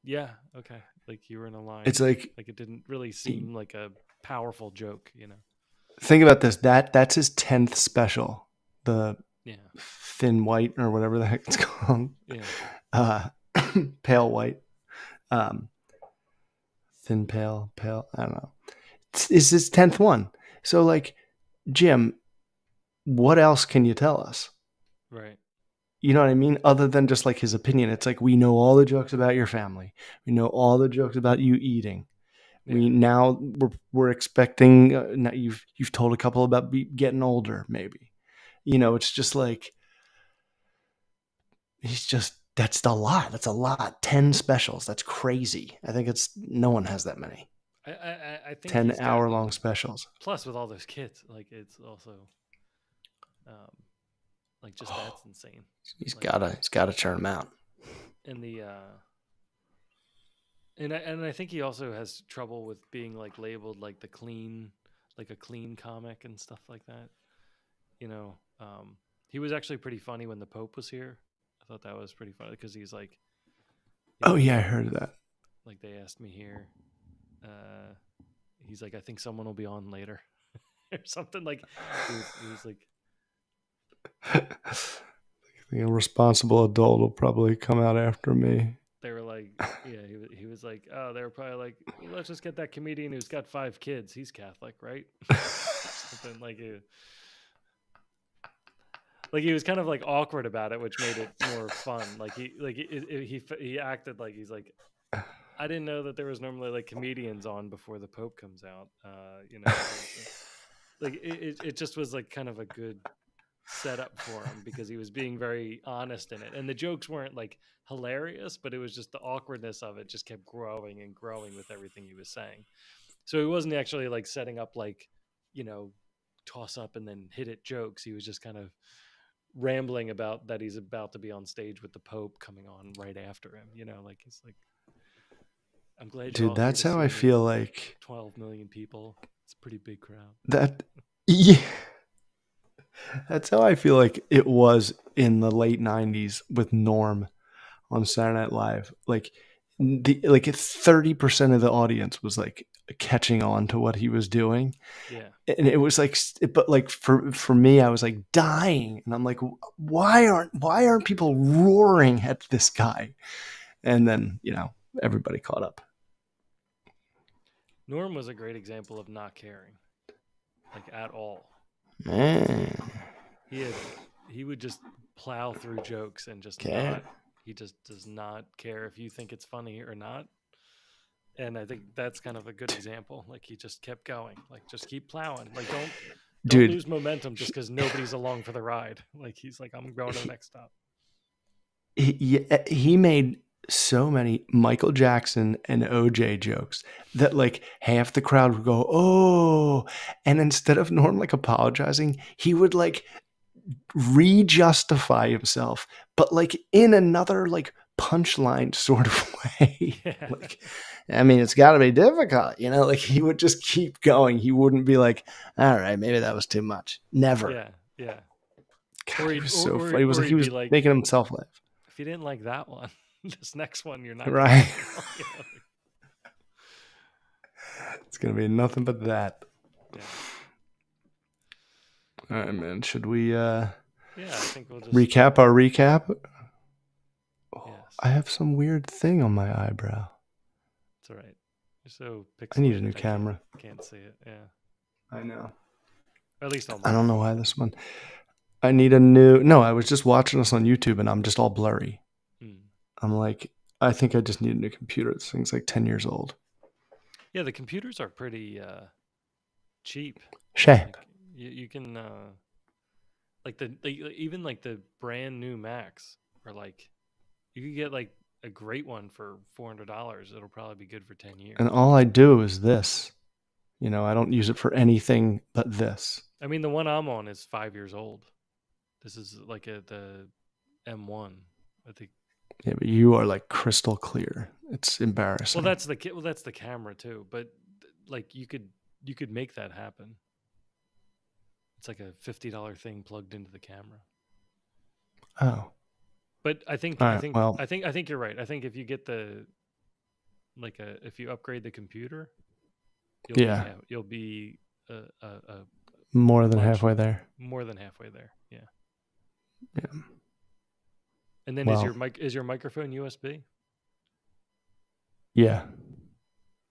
yeah, okay, like you were in a It's line, like, like it didn't really seem like a powerful joke. think about this. That's his 10th special. The Yeah, Thin White or whatever the heck it's called. yeah, Uh, Pale White. Um, Thin Pale. I don't know. It's his 10th one. So like, Jim, what else can you tell us? right, You know what I mean? Other than just like his opinion, it's like we know all the jokes about your family. We know all the jokes about you eating. yeah. We're expecting. Now you've told a couple about getting older, maybe. It's just like he's just that's a lot. That's a lot. 10 specials. That's crazy. I think it's no one has that many. I think 10 he's hour gotten long specials. plus with all those kids, like it's also um like just that's insane. He's Like gotta churn them out. in the and I think he also has trouble with being like labeled like like a clean comic and stuff like that. You know, he was actually pretty funny when the Pope was here. I thought that was pretty funny because he's like, Oh yeah, I like heard that. like they asked me here. Uh, he's like, I think someone will be on later or something. Like he was like, The irresponsible adult will probably come out after me. they were like, yeah, he was like, oh, they were probably like, let's just get that comedian who's got 5 kids. He's Catholic, right? Something like he was kind of like awkward about it, which made it more fun. Like he acted like he's like, I didn't know that there was normally like comedians on before the Pope comes out. Like it just was like kind of a good setup for him because he was being very honest in it, and the jokes weren't like hilarious, but it was just the awkwardness of it just kept growing and growing with everything he was saying. So he wasn't actually like setting up like, you know, toss up and then hit it jokes. He was just kind of rambling about that he's about to be on stage with the Pope coming on right after him. Like he's like, I'm glad you're Dude, all here that's to how see I me. feel like 12 million people. It's a pretty big crowd. that. Yeah, that's how I feel like it was in the late '90s with Norm on Saturday Night Live. Like like 30% of the audience was like catching on to what he was doing. Yeah. And it was like, but like for me, I was like dying, and I'm like, why aren't people roaring at this guy? And then everybody caught up. Norm was a great example of not caring, like at all. Man, He would just plow through jokes and just okay. not. He just does not care if you think it's funny or not. And I think that's kind of a good example. Like he just kept going. Like just keep plowing. Like don't Dude, lose momentum just because nobody's along for the ride. Like he's like, I'm going to the next stop. he made so many Michael Jackson and OJ jokes that like half the crowd would go, oh, and instead of Norm like apologizing, he would like re-justify himself, but like in another like punchline sort of way. Yeah. Like, I mean, it's got to be difficult, like he would just keep going. He wouldn't be like, all right, maybe that was too much. Never. Yeah. Yeah. God, he was so or, funny. It was or like he he'd was be like, making himself laugh. if you didn't like that one, this next one you're not Right. gonna It's gonna be nothing but that. Yeah. All right, man. Should we I think we'll just recap our recap? Oh, yes. I have some weird thing on my eyebrow. It's all right. You're so pixelated. I need a new camera. Can't see it. Yeah. I know. Or at least I don't know why this one. I need a new. No, I was just watching us on YouTube and I'm just all blurry. I'm like, I think I just need a new computer. This thing's like 10 years old. Yeah, the computers are pretty cheap. Shay. Like, you can like even like the brand new Macs are like you could get like a great one for $400. It'll probably be good for 10 years. And all I do is this. I don't use it for anything but this. I mean, the one I'm on is 5 years old. This is like the M1. I think. Yeah, but you are like crystal clear. It's embarrassing. Well, that's the camera too. But like you could make that happen. It's like a $50 thing plugged into the camera. Oh. But I think right, I think you're right. I think if you get if you upgrade the computer, you'll be more than halfway there. More than halfway there. Yeah. Yeah. And then is your microphone USB? Yeah.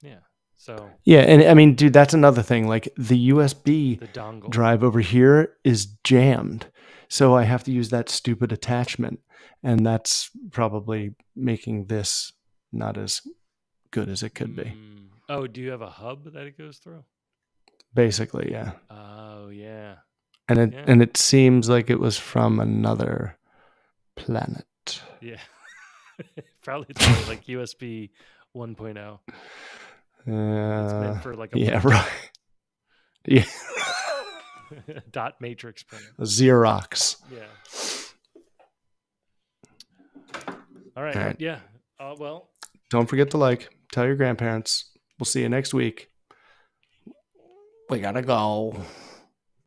Yeah. So yeah, and I mean, dude, that's another thing. Like the USB dongle drive over here is jammed, so I have to use that stupid attachment, and that's probably making this not as good as it could be. Oh, do you have a hub that it goes through? Basically, yeah. Oh, yeah. And it seems like it was from another planet. Yeah. Probably like USB 1.0. It's meant for like a right. Yeah. dot matrix printer. Xerox. Yeah. All right. Yeah. Well. Don't forget to tell your grandparents. We'll see you next week. We gotta go.